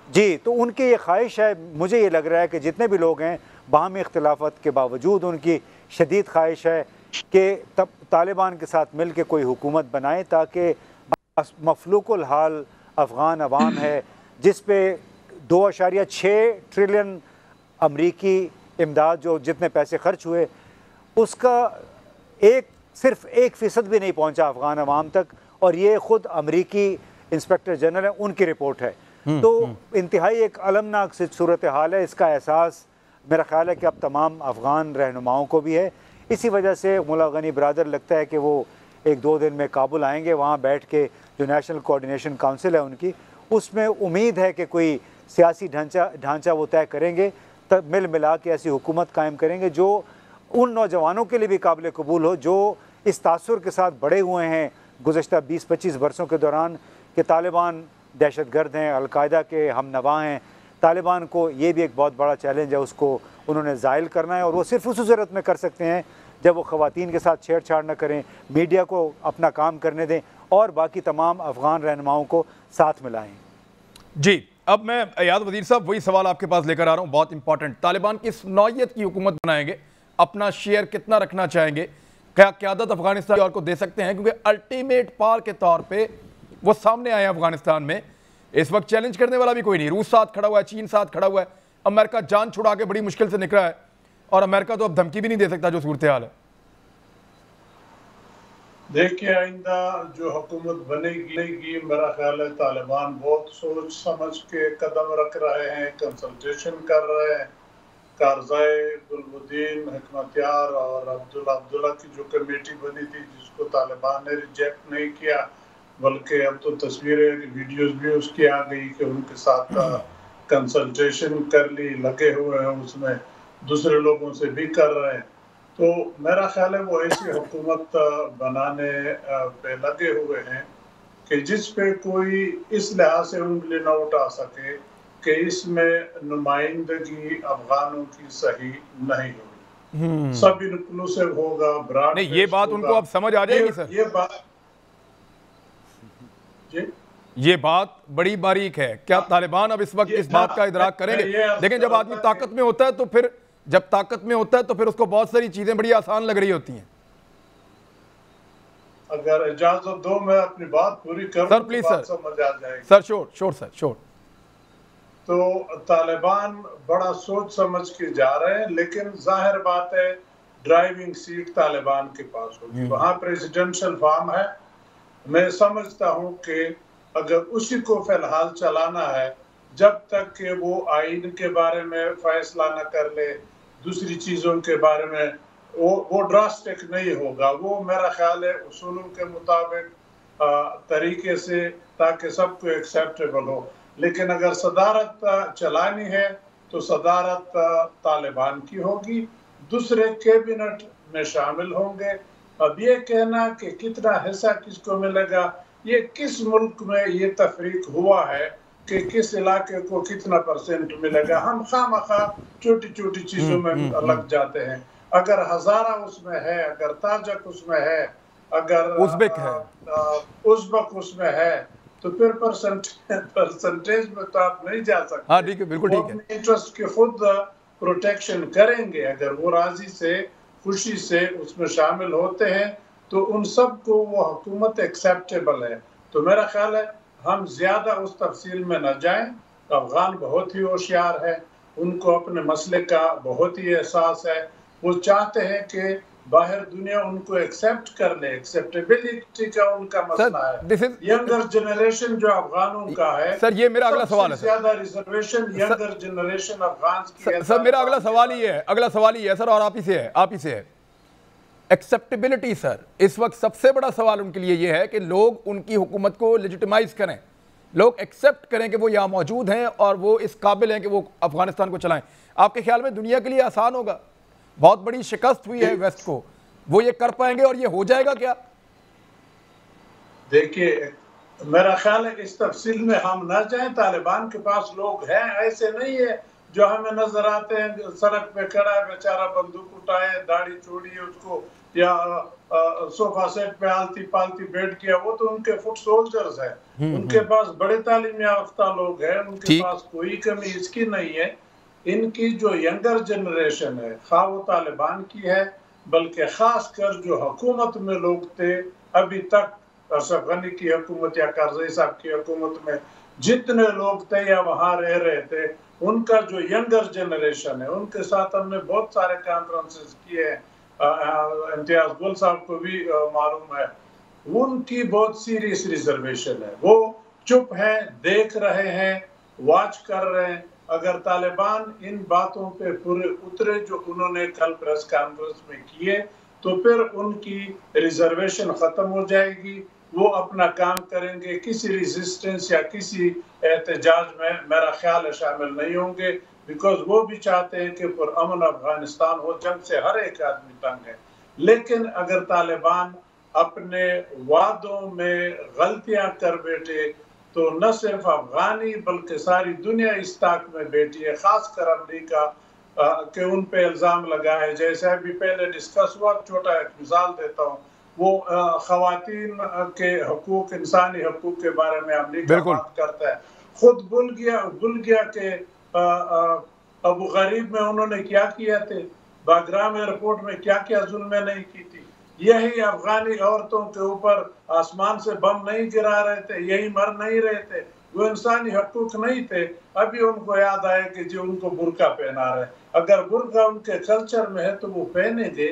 जी, तो उनकी ये ख्वाहिश है, मुझे ये लग रहा है कि जितने भी लोग हैं बाहमी इख्तिलाफात के बावजूद उनकी शदीद ख्वाहिश है कि तब तालिबान के साथ मिल के कोई हुकूमत बनाए ताकि मफलूकुल हाल अफ़गान अवाम है जिस पे 2.6 ट्रिलियन अमरीकी इमदाद जो जितने पैसे खर्च हुए उसका सिर्फ 1% भी नहीं पहुंचा अफ़गान अवाम तक, और ये ख़ुद अमरीकी इंस्पेक्टर जनरल है, उनकी रिपोर्ट है। तो इंतहाई एक अलमनाक सूरत हाल है। इसका एहसास मेरा ख्याल है कि अब तमाम अफ़गान रहनुमाओं को भी है। इसी वजह से मुल्ला गनी बरदर लगता है कि वो 1-2 दिन में काबुल आएंगे। वहाँ बैठ के जो नेशनल कोऑर्डिनेशन काउंसिल है उनकी, उसमें उम्मीद है कि कोई सियासी ढांचा वो तय करेंगे, तब मिल मिला के ऐसी हुकूमत कायम करेंगे जो उन नौजवानों के लिए भी काबिल कबूल हो जो इस तासुर के साथ बड़े हुए हैं गुज़श्ता 20-25 बरसों के दौरान कि तालिबान दहशतगर्द हैं, अलकायदा के हमनवा हैं। तालिबान को ये भी एक बहुत बड़ा चैलेंज है, उसको उन्होंने ज़ाइल करना है, और वो सिर्फ उस सूरत में कर सकते हैं जब वो ख़वातीन के साथ छेड़छाड़ न करें, मीडिया को अपना काम करने दें और बाकी तमाम अफ़गान रहनुमाओं को साथ मिलाएं। जी, अब मैं अयाद वज़ीर साहब वही सवाल आपके पास लेकर आ रहा हूँ, बहुत इंपॉर्टेंट। तालिबान किस नौइयत की हुकूमत बनाएंगे, अपना शेयर कितना रखना चाहेंगे, क्या क़यादत अफगानिस्तान को दे सकते हैं, क्योंकि अल्टीमेट पावर के तौर पे वो सामने आए हैं अफगानिस्तान में। इस वक्त चैलेंज करने वाला भी कोई नहीं, रूस साथ खड़ा हुआ है, चीन साथ खड़ा हुआ है, अमेरिका जान छुड़ा के बड़ी मुश्किल से निकला है, और अमेरिका तो अब धमकी भी नहीं दे सकता जो सूरत हाल है। देखिए, आइंदा जो हुकूमत बनेगी मेरा ख्याल है तालिबान बहुत सोच समझ के कदम रख रहे हैं, कंसल्टेशन कर रहे हैं। कारज़ाई, गुलबुद्दीन, हिकमतयार और अब्दुल्ला की जो कमेटी बनी थी जिसको तालिबान ने रिजेक्ट नहीं किया, बल्कि अब तो तस्वीरें वीडियोस भी उसकी आ गई कि उनके साथ कंसल्टेशन कर ली, लगे हुए हैं उसमें, दूसरे लोगों से भी कर रहे हैं। तो मेरा ख्याल है वो ऐसी हुकूमत बनाने पे लगे हुए हैं कि जिस पे कोई इस लिहाज से उंगली न उठा सके कि इसमें नुमाइंदगी अफगानों की सही नहीं होगी, सब इंक्लूसिव होगा, ब्रॉड नहीं, ये बात उनको अब समझ आ जाएगी सर। ये बात बड़ी बारीक है। क्या तालिबान अब इस वक्त इस बात का इदराक करेंगे? लेकिन जब आदमी ताकत में होता है तो फिर उसको बहुत सारी चीजें बड़ी आसान लग रही होती हैं। अगर इजाजत दो मैं अपनी बात पूरी करूं सर, प्लीज सर, समझ आ जाएगी सर। Sure sir, sure. तो तालिबान बड़ा सोच समझ के जा रहे हैं, लेकिन जाहिर बात है ड्राइविंग सीट तालिबान के पास होगी। वहां प्रेसिडेंशियल फार्म है। मैं समझता हूं कि अगर उसी को फिलहाल चलाना है, जब तक कि वो आइन के बारे में फैसला न कर ले, दूसरी चीजों के बारे में वो ड्रास्टिक नहीं होगा। वो मेरा ख्याल है उसूलों के मुताबिक तरीके से, ताकि सबको एक्सेप्टेबल हो। लेकिन अगर सदारत चलानी है तो सदारत तालिबान की होगी, दूसरे कैबिनेट में शामिल होंगे। अब ये कहना कि कितना हिस्सा किसको मिलेगा, ये किस मुल्क में ये तफरीक हुआ है कि किस इलाके को कितना परसेंट मिलेगा। हम खामखा छोटी छोटी चीजों में लग जाते हैं। अगर हजारा उसमें है, अगर ताजक उसमें है, अगर उज़्बेक उसमें है, तो फिर परसेंटेज में तो आप नहीं जा सकते। हाँ, ठीक है, बिल्कुल ठीक है। इंटरेस्ट के खुद प्रोटेक्शन करेंगे। अगर वो राजी से खुशी से उसमें शामिल होते हैं तो उन सब को वो हुकूमत एक्सेप्टेबल है। तो मेरा ख्याल है हम ज्यादा उस तफसील में न जाएं। अफगान बहुत ही होशियार है, उनको अपने मसले का बहुत ही एहसास है। वो चाहते हैं कि बाहर दुनिया उनको एक्सेप्ट कर ले, एक्सेप्टेबिलिटी का उनका मसला है। यंगर जनरेशन जो अफगानों का है सर, ये मेरा अगला सवाल है। ज्यादा रिजर्वेशन यंगर जनरेशन अफगान की है। सर मेरा अगला सवाल ही है सर, और आप ही से है एक्सेप्टेबिलिटी। सर इस वक्त सबसे बड़ा सवाल उनके लिए ये है कि लोग उनकी हुकूमत को लेजिटिमाइज करें, लोग एक्सेप्ट करें कि वो यहाँ मौजूद हैं और वो इस काबिल हैं कि वो अफगानिस्तान को चलाएं। आपके ख्याल में दुनिया के लिए आसान होगा? बहुत बड़ी शिकस्त हुई है वेस्ट को, वो ये कर पाएंगे और ये हो जाएगा क्या? देखिए, मेरा ख्याल है कि इस तफसील में हम ना जाएं। तालिबान के पास लोग हैं, ऐसे नहीं है जो हमें नजर आते हैं सड़क पे खड़ा है बेचारा, बंदूक उठाए, दाढ़ी छोड़ी है उसको, या सोफा सेट पे आलती पालती बैठ गया। वो तो उनके फुट सोल्जर्स है, उनके पास बड़े तालीम याफ्ता लोग हैं, उनके पास कोई कमी इसकी नहीं है। इनकी जो यंगर जनरेशन है, खा वो तालिबान की है, बल्कि खास कर जो हुकूमत में लोग थे अभी तक, अशरफ गनी की हुकूमत या करज़ई साहब की हुकूमत में जितने लोग थे या वहाँ रह रहे थे, उनका जो यंगर जनरेशन है, उनके साथ हमने बहुत सारे कॉन्फ्रेंसेस किए हैं। इम्तियाज गुल साहब को भी मालूम है, उनकी बहुत सीरियस रिजर्वेशन है। वो चुप हैं, देख रहे हैं, वॉच कर रहे हैं। अगर तालिबान इन बातों पे पूरे उतरे जो उन्होंने कल प्रेस कॉन्फ्रेंस में किए, तो फिर उनकी रिजर्वेशन खत्म हो जाएगी, वो अपना काम करेंगे। किसी रेजिस्टेंस या किसी एहतजाज में मेरा ख्याल है शामिल नहीं होंगे, बिकॉज वो भी चाहते हैं कि पुरअमन अफगानिस्तान हो। जंग से हर एक आदमी तंग है, लेकिन अगर तालिबान अपने वादों में गलतियां कर बैठे तो न सिर्फ अफगानी बल्कि सारी दुनिया इस ताक में बैठी है, खासकर अमरीका के उन पे इल्ज़ाम लगाए। जैसे अभी पहले डिस्कस हुआ, छोटा एक मिसाल देता हूँ, वो ख़वातीन के हकूक़, इंसानी हकूक़ के बारे में अमरीका बात करता है, खुद भूल गया कि अबू गरीब में उन्होंने क्या किया थे, बाग्राम एयरपोर्ट में क्या क्या जुल्में नहीं की थी। यही अफगानी औरतों के ऊपर आसमान से बम नहीं गिरा रहे थे, यही मर नहीं रहे थे, वो इंसानी हकूक नहीं थे। अभी उनको याद आया कि जी उनको बुर्का पहना रहे। अगर बुर्का उनके कल्चर में है तो वो पहनेंगे।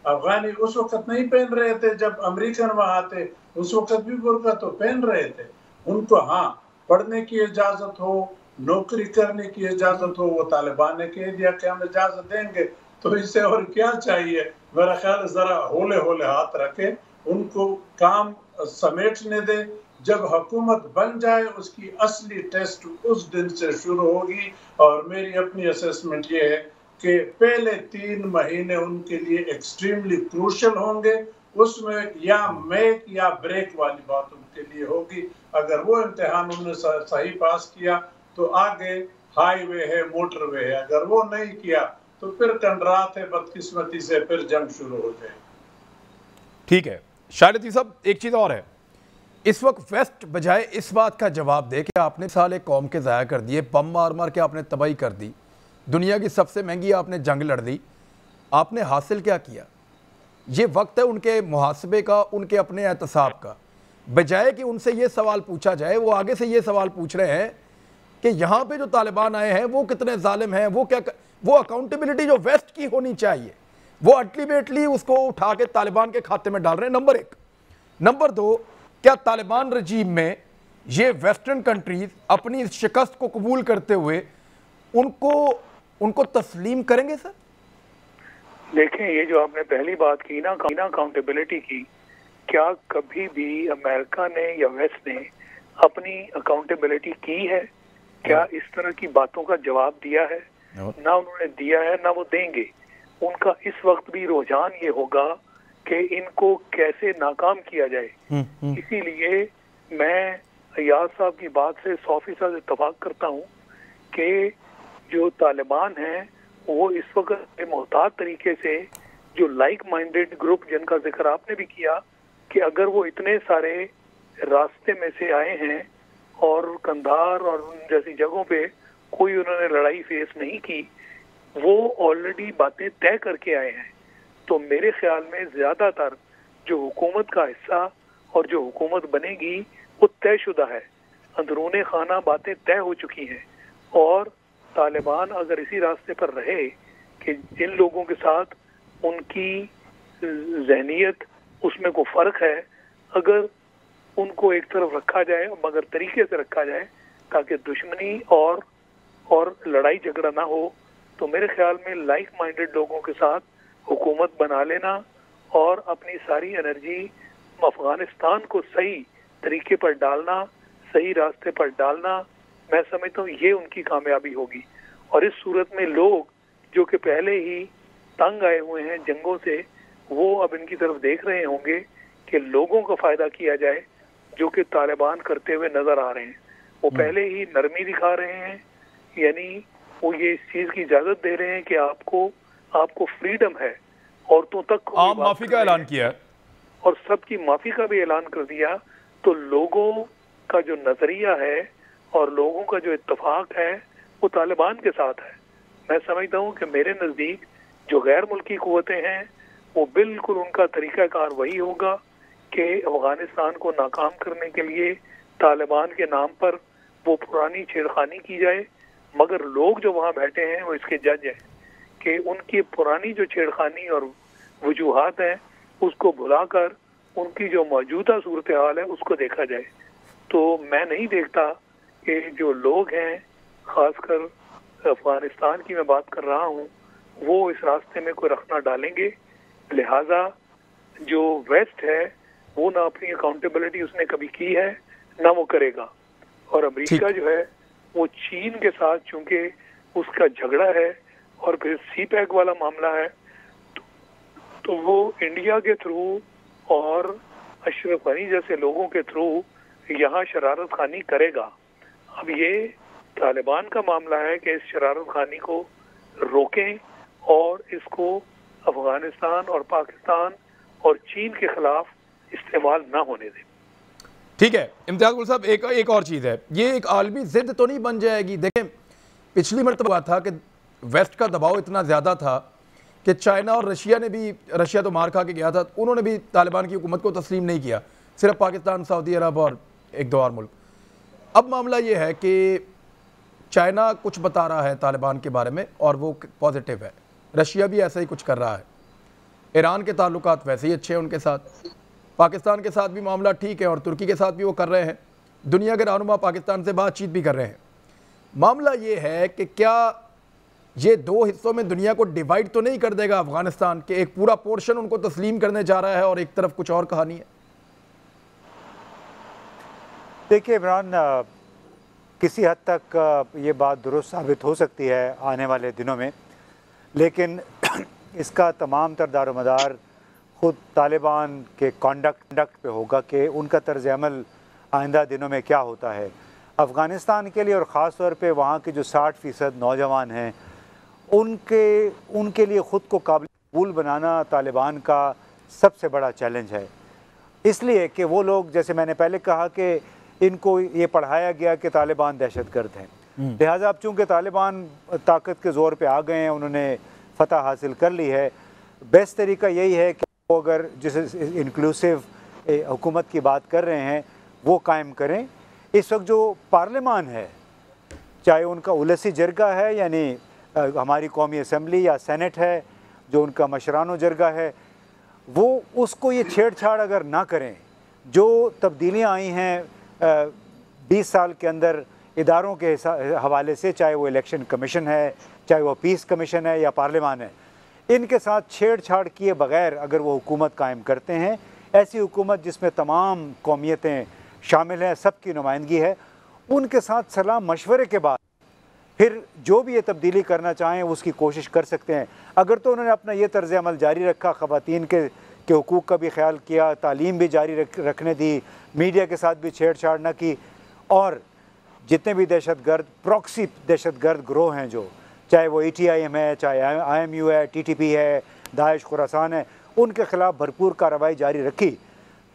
अफगानी उस वक्त नहीं पहन रहे थे जब अमेरिकन वहां थे, उस वक्त भी बुर्का तो पहन रहे थे। उनको हाँ पढ़ने की इजाजत हो, नौकरी करने की इजाजत हो, वो तालिबान ने कह दिया कि हम इजाजत देंगे, तो इससे और क्या चाहिए। मेरा ख्याल जरा होले होले हाथ रखे, उनको काम समेटने दे। जब हुकूमत बन जाए उसकी असली टेस्ट उस दिन से शुरू होगी। और मेरी अपनी असेसमेंट ये है कि पहले 3 महीने उनके लिए एक्सट्रीमली क्रूशल होंगे। उसमें या मेक या ब्रेक वाली बात उनके लिए होगी। अगर वो इम्तिहान उन्होंने सही पास किया तो आगे हाईवे है, मोटरवे है। अगर वो नहीं किया तो फिर कंडरात है, बदकिस्मती से फिर जंग शुरू हो जाए। ठीक है शाहिद साहब, एक चीज़ और है, इस वक्त वेस्ट बजाय इस बात का जवाब दे कि आपने साल एक कौम के ज़ाया कर दिए, बम मार मार के आपने तबाही कर दी, दुनिया की सबसे महंगी आपने जंग लड़ दी, आपने हासिल क्या किया? ये वक्त है उनके मुहासबे का, उनके अपने एहतसाब का। बजाय कि उनसे ये सवाल पूछा जाए, वो आगे से ये सवाल पूछ रहे हैं कि यहाँ पे जो तालिबान आए हैं वो कितने जालिम हैं, वो अकाउंटेबिलिटी जो वेस्ट की होनी चाहिए वो अल्टीमेटली उसको उठा के तालिबान के खाते में डाल रहे हैं। नंबर 1। नंबर 2, क्या तालिबान रजीम में ये वेस्टर्न कंट्रीज अपनी इस शिकस्त को कबूल करते हुए उनको तस्लीम करेंगे? सर देखें, ये जो आपने पहली बात की ना अकाउंटेबिलिटी की, क्या कभी भी अमेरिका ने या वेस्ट ने अपनी अकाउंटेबिलिटी की है? क्या इस तरह की बातों का जवाब दिया है? ना उन्होंने दिया है, ना वो देंगे। उनका इस वक्त भी रुझान ये होगा कि इनको कैसे नाकाम किया जाए। इसीलिए मैं याद साहब की बात से 100% इत्तेफाक करता हूँ कि जो तालिबान हैं वो इस वक्त मोहतात तरीके से जो लाइक माइंडेड ग्रुप जिनका जिक्र आपने भी किया कि अगर वो इतने सारे रास्ते में से आए हैं और कंधार और उन जैसी जगहों पे कोई उन्होंने लड़ाई फेस नहीं की, वो ऑलरेडी बातें तय करके आए हैं। तो मेरे ख्याल में ज़्यादातर जो हुकूमत का हिस्सा और जो हुकूमत बनेगी वो तयशुदा है, अंदरूने खाना बातें तय हो चुकी हैं। और तालिबान अगर इसी रास्ते पर रहे कि जिन लोगों के साथ उनकी जहनियत उसमें को फ़र्क है, अगर उनको एक तरफ रखा जाए मगर तरीके से रखा जाए ताकि दुश्मनी और लड़ाई झगड़ा ना हो, तो मेरे ख्याल में लाइक माइंडेड लोगों के साथ हुकूमत बना लेना और अपनी सारी एनर्जी अफगानिस्तान को सही तरीके पर डालना, सही रास्ते पर डालना, मैं समझता हूँ ये उनकी कामयाबी होगी। और इस सूरत में लोग जो कि पहले ही तंग आए हुए हैं जंगों से, वो अब इनकी तरफ देख रहे होंगे कि लोगों का फायदा किया जाए, जो कि तालिबान करते हुए नजर आ रहे हैं। वो पहले ही नरमी दिखा रहे हैं, यानी वो ये इस चीज की इजाजत दे रहे हैं कि आपको फ्रीडम है, औरतों तक आम माफी का ऐलान किया है और सबकी माफी का भी ऐलान कर दिया। तो लोगों का जो नजरिया है और लोगों का जो इत्तेफाक है वो तालिबान के साथ है। मैं समझता हूँ कि मेरे नजदीक जो गैर मुल्की कुव्वतें हैं वो बिल्कुल उनका तरीकाकार वही होगा कि अफगानिस्तान को नाकाम करने के लिए तालिबान के नाम पर वो पुरानी छेड़खानी की जाए, मगर लोग जो वहाँ बैठे हैं वो इसके जज हैं कि उनकी पुरानी जो छेड़खानी और वजूहात हैं उसको भुलाकर उनकी जो मौजूदा सूरत हाल है उसको देखा जाए। तो मैं नहीं देखता कि जो लोग हैं, खासकर अफगानिस्तान की मैं बात कर रहा हूँ, वो इस रास्ते में कोई रखना डालेंगे। लिहाजा जो वेस्ट है वो ना अपनी अकाउंटेबिलिटी उसने कभी की है ना वो करेगा। और अमेरिका जो है वो चीन के साथ चूंकि उसका झगड़ा है और फिर सीपैक वाला मामला है, तो वो इंडिया के थ्रू और अशरफ गनी जैसे लोगों के थ्रू यहाँ शरारत खानी करेगा। अब ये तालिबान का मामला है कि इस शरारत खानी को रोकें और इसको अफगानिस्तान और पाकिस्तान और चीन के खिलाफ इस्तेमाल ना होने दें। ठीक है इम्तियाज गुल साहब, एक और चीज़ है, ये एक आलमी जिद तो नहीं बन जाएगी? देखें पिछली मरतबा हुआ था कि वेस्ट का दबाव इतना ज़्यादा था कि चाइना और रशिया ने भी, रशिया तो मार खा के गया था, उन्होंने भी तालिबान की हुकूमत को तस्लीम नहीं किया, सिर्फ पाकिस्तान, सऊदी अरब और एक दो और मुल्क। अब मामला ये है कि चाइना कुछ बता रहा है तालिबान के बारे में और वो पॉजिटिव है, रशिया भी ऐसा ही कुछ कर रहा है, ईरान के ताल्लुकात वैसे ही अच्छे हैं उनके साथ, पाकिस्तान के साथ भी मामला ठीक है और तुर्की के साथ भी वो कर रहे हैं, दुनिया के रहनुमा पाकिस्तान से बातचीत भी कर रहे हैं। मामला ये है कि क्या ये दो हिस्सों में दुनिया को डिवाइड तो नहीं कर देगा अफगानिस्तान के, एक पूरा पोर्शन उनको तस्लीम करने जा रहा है और एक तरफ कुछ और कहानी है? देखिए इमरान, किसी हद तक ये बात दुरुस्त साबित हो सकती है आने वाले दिनों में, लेकिन इसका तमाम तर दारोमदार ख़ुद तालिबान के कंडक्ट पे होगा कि उनका तर्ज़ अमल आइंदा दिनों में क्या होता है। अफ़गानिस्तान के लिए और ख़ास तौर पे वहाँ के जो 60% नौजवान हैं उनके लिए ख़ुद को काबिल कबूल बनाना तालिबान का सबसे बड़ा चैलेंज है। इसलिए कि वो लोग, जैसे मैंने पहले कहा कि इनको ये पढ़ाया गया कि तालिबान दहशतगर्द हैं, लिहाजा अब चूँकि तालिबान ताकत के ज़ोर पे आ गए हैं, उन्होंने फ़तह हासिल कर ली है, बेस्ट तरीका यही है कि वो अगर जिस इंक्लूसिव हुकूमत की बात कर रहे हैं वो कायम करें। इस वक्त जो पार्लियामान है, चाहे उनका उलसी जरगा है यानी हमारी कौमी असम्बली या सेनेट है जो उनका मशरानो जरगा है, वो उसको ये छेड़छाड़ अगर ना करें, जो तब्दीलियाँ आई हैं 20 साल के अंदर इदारों के हवाले से, चाहे वो इलेक्शन कमीशन है, चाहे वो पीस कमीशन है या पार्लियामान है, इनके साथ छेड़छाड़ किए बग़ैर अगर वो हुकूमत कायम करते हैं, ऐसी हुकूमत जिसमें तमाम कौमियतें शामिल हैं, सबकी नुमाइंदगी है, उनके साथ सलाह मशवरे के बाद फिर जो भी ये तब्दीली करना चाहें उसकी कोशिश कर सकते हैं। अगर तो उन्होंने अपना ये तर्ज़ अमल जारी रखा, ख़वातीन के हुकूक का भी ख्याल किया, तालीम भी जारी रखने दी, मीडिया के साथ भी छेड़छाड़ न की, और जितने भी दहशतगर्द प्रॉक्सी दहशतगर्द गिरोह हैं, जो चाहे वो ETIM है, चाहे IMU है, TTP है, दाइश खुरासान है, उनके ख़िलाफ़ भरपूर कार्रवाई जारी रखी,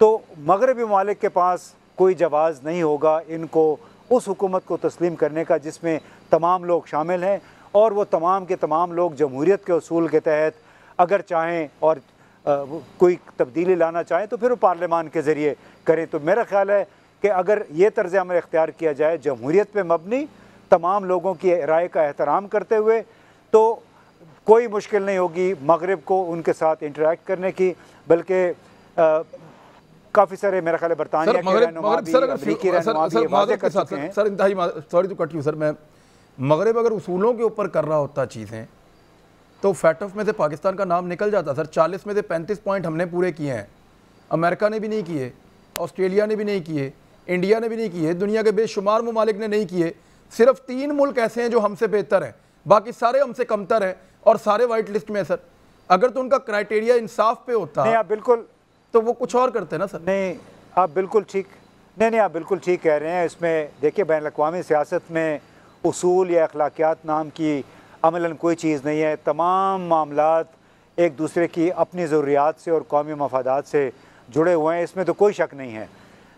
तो मगरबी ममालिक के पास कोई जवाज़ नहीं होगा इनको उस हुकूमत को तस्लीम करने का जिसमें तमाम लोग शामिल हैं और वो तमाम के तमाम लोग जमहूरियत के उसूल के तहत अगर चाहें और कोई तब्दीली लाना चाहें तो फिर वो पार्लियामान के ज़रिए करें। तो मेरा ख्याल है कि अगर ये तर्ज़ अमल इख्तियार किया जाए जमहूरियत पे मबनी, तमाम लोगों की राय का एहतराम करते हुए, तो कोई मुश्किल नहीं होगी मगरिब को उनके साथ इंटरेक्ट करने की। बल्कि काफ़ी सारे मेरा ख्याल है बरतानिया के रहनुमा भी, अमेरिकी रहनुमा भी वाज़ेह कर चुके हैं। सर इंतहाई sorry to cut you sir, मैं मगरिब अगर उसूलों के ऊपर कर रहा होता चीज़ें तो फैटफ में से पाकिस्तान का नाम निकल जाता सर। 40 में से 35 पॉइंट हमने पूरे किए हैं, अमेरिका ने भी नहीं किए, ऑस्ट्रेलिया ने भी नहीं किए, इंडिया ने भी नहीं किए, दुनिया के बेशुमार ममालिक ने नहीं किए। सिर्फ 3 मुल्क ऐसे हैं जो हमसे बेहतर हैं, बाकी सारे हमसे कमतर हैं और सारे वाइट लिस्ट में। सर अगर तो उनका क्राइटेरिया इंसाफ पे होता नहीं, आप बिल्कुल तो वो कुछ और करते ना सर। नहीं, आप बिल्कुल ठीक नहीं, आप बिल्कुल ठीक कह रहे हैं। इसमें देखिए, बैन अक़वामी सियासत में उसूल या अखलाकियात नाम की अमलन कोई चीज़ नहीं है। तमाम मामलात एक दूसरे की अपनी ज़रूरियात से और कौमी मफादात से जुड़े हुए हैं, इसमें तो कोई शक नहीं है।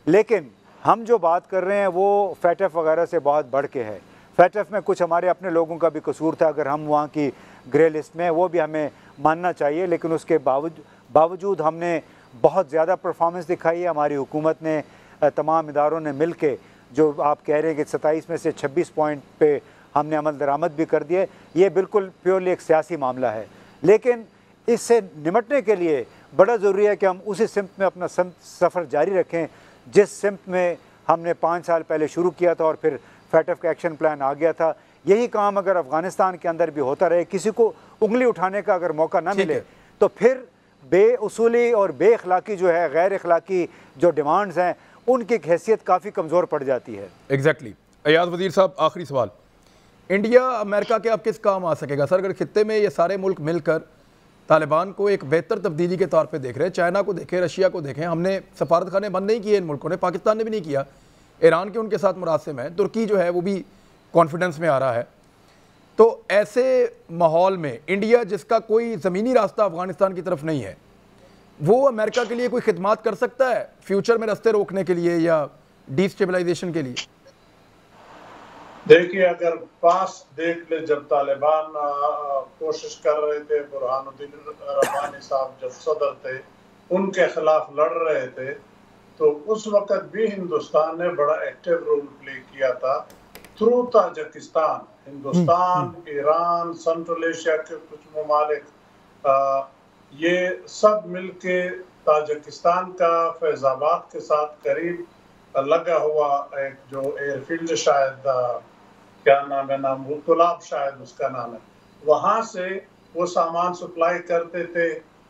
लेकिन हम जो बात कर रहे हैं वो फैटफ वगैरह से बहुत बढ़ के है। फैटफ में कुछ हमारे अपने लोगों का भी कसूर था, अगर हम वहाँ की ग्रे लिस्ट में, वो भी हमें मानना चाहिए। लेकिन उसके बावजूद हमने बहुत ज़्यादा परफॉर्मेंस दिखाई है। हमारी हुकूमत ने, तमाम इदारों ने मिल के, जो आप कह रहे हैं कि 27 में से 26 पॉइंट पे हमने अमल दरामद भी कर दिए, ये बिल्कुल प्योरली एक सियासी मामला है। लेकिन इससे निमटने के लिए बड़ा ज़रूरी है कि हम उसी सिमत में अपना सफ़र जारी रखें जिस सिमत में हमने 5 साल पहले शुरू किया था और फिर फैटफ का एक्शन प्लान आ गया था। यही काम अगर अफ़गानिस्तान के अंदर भी होता रहे, किसी को उंगली उठाने का अगर मौका ना मिले, तो फिर बेउसूली और बेअखलाकी जो है, गैर अखलाकी जो डिमांड्स हैं, उनकी हैसियत काफ़ी कमज़ोर पड़ जाती है। एग्जैक्टली। अयाज वज़ीर साहब, आखिरी सवाल, इंडिया अमेरिका के अब किस काम आ सकेगा सर अगर खित्ते में ये सारे मुल्क मिलकर तालिबान को एक बेहतर तब्दीली के तौर पे देख रहे हैं? चाइना को देखें, रशिया को देखें, हमने सफारत खाने बंद नहीं किए इन मुल्कों ने, पाकिस्तान ने भी नहीं किया, ईरान के उनके साथ मुरासिम है, तुर्की जो है वो भी कॉन्फिडेंस में आ रहा है। तो ऐसे माहौल में इंडिया, जिसका कोई ज़मीनी रास्ता अफगानिस्तान की तरफ नहीं है, वो अमेरिका के लिए कोई खिदमात कर सकता है फ्यूचर में रास्ते रोकने के लिए या डिस्टेबलाइजेशन के लिए? देखिए, अगर पास देख ले, जब तालिबान कोशिश कर रहे थे, बुरहानुद्दीन रब्बानी साहब जब सदर थे, उनके खिलाफ लड़ रहे थे, तो उस वक्त भी हिंदुस्तान ने बड़ा एक्टिव रोल प्ले किया था through Tajikistan. Hindustan, Iran, central Asia के कुछ ममालिक, ये सब मिलके ताजिकिस्तान का फैजाबाद के साथ करीब लगा हुआ एक जो एयरफील्ड, शायद क्या नाम है, नाम तुलाब शायद उसका नाम है, वहाँ से वो सामान सप्लाई करते थे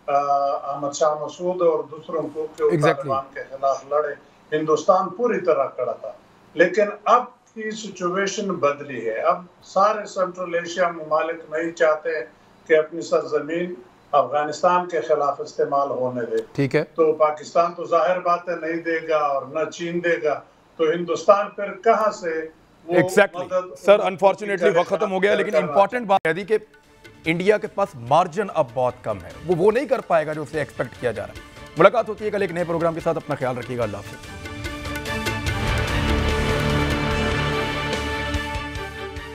अहमद शाह मसूद और दूसरों को, तालिबान के खिलाफ लड़े। हिंदुस्तान पूरी तरह खड़ा था। लेकिन अब की सिचुएशन बदली है। अब सारे सेंट्रल एशिया ममालिक नहीं चाहते कि अपनी सरजमीन अफगानिस्तान के खिलाफ इस्तेमाल होने दे। ठीक है, तो पाकिस्तान तो जाहिर बात है नहीं देगा और न चीन देगा, तो हिंदुस्तान फिर कहाँ से एग्जैक्टली सर, अनफॉर्चुनेटली वक्त खत्म हो गया। लेकिन इंपॉर्टेंट बात है कि इंडिया के पास मार्जिन अब बहुत कम है, वो नहीं कर पाएगा जो उसे एक्सपेक्ट किया जा रहा है। मुलाकात होती है कल एक नए प्रोग्राम के साथ। अपना ख्याल रखिएगा। अल्लाह हाफ़िज़।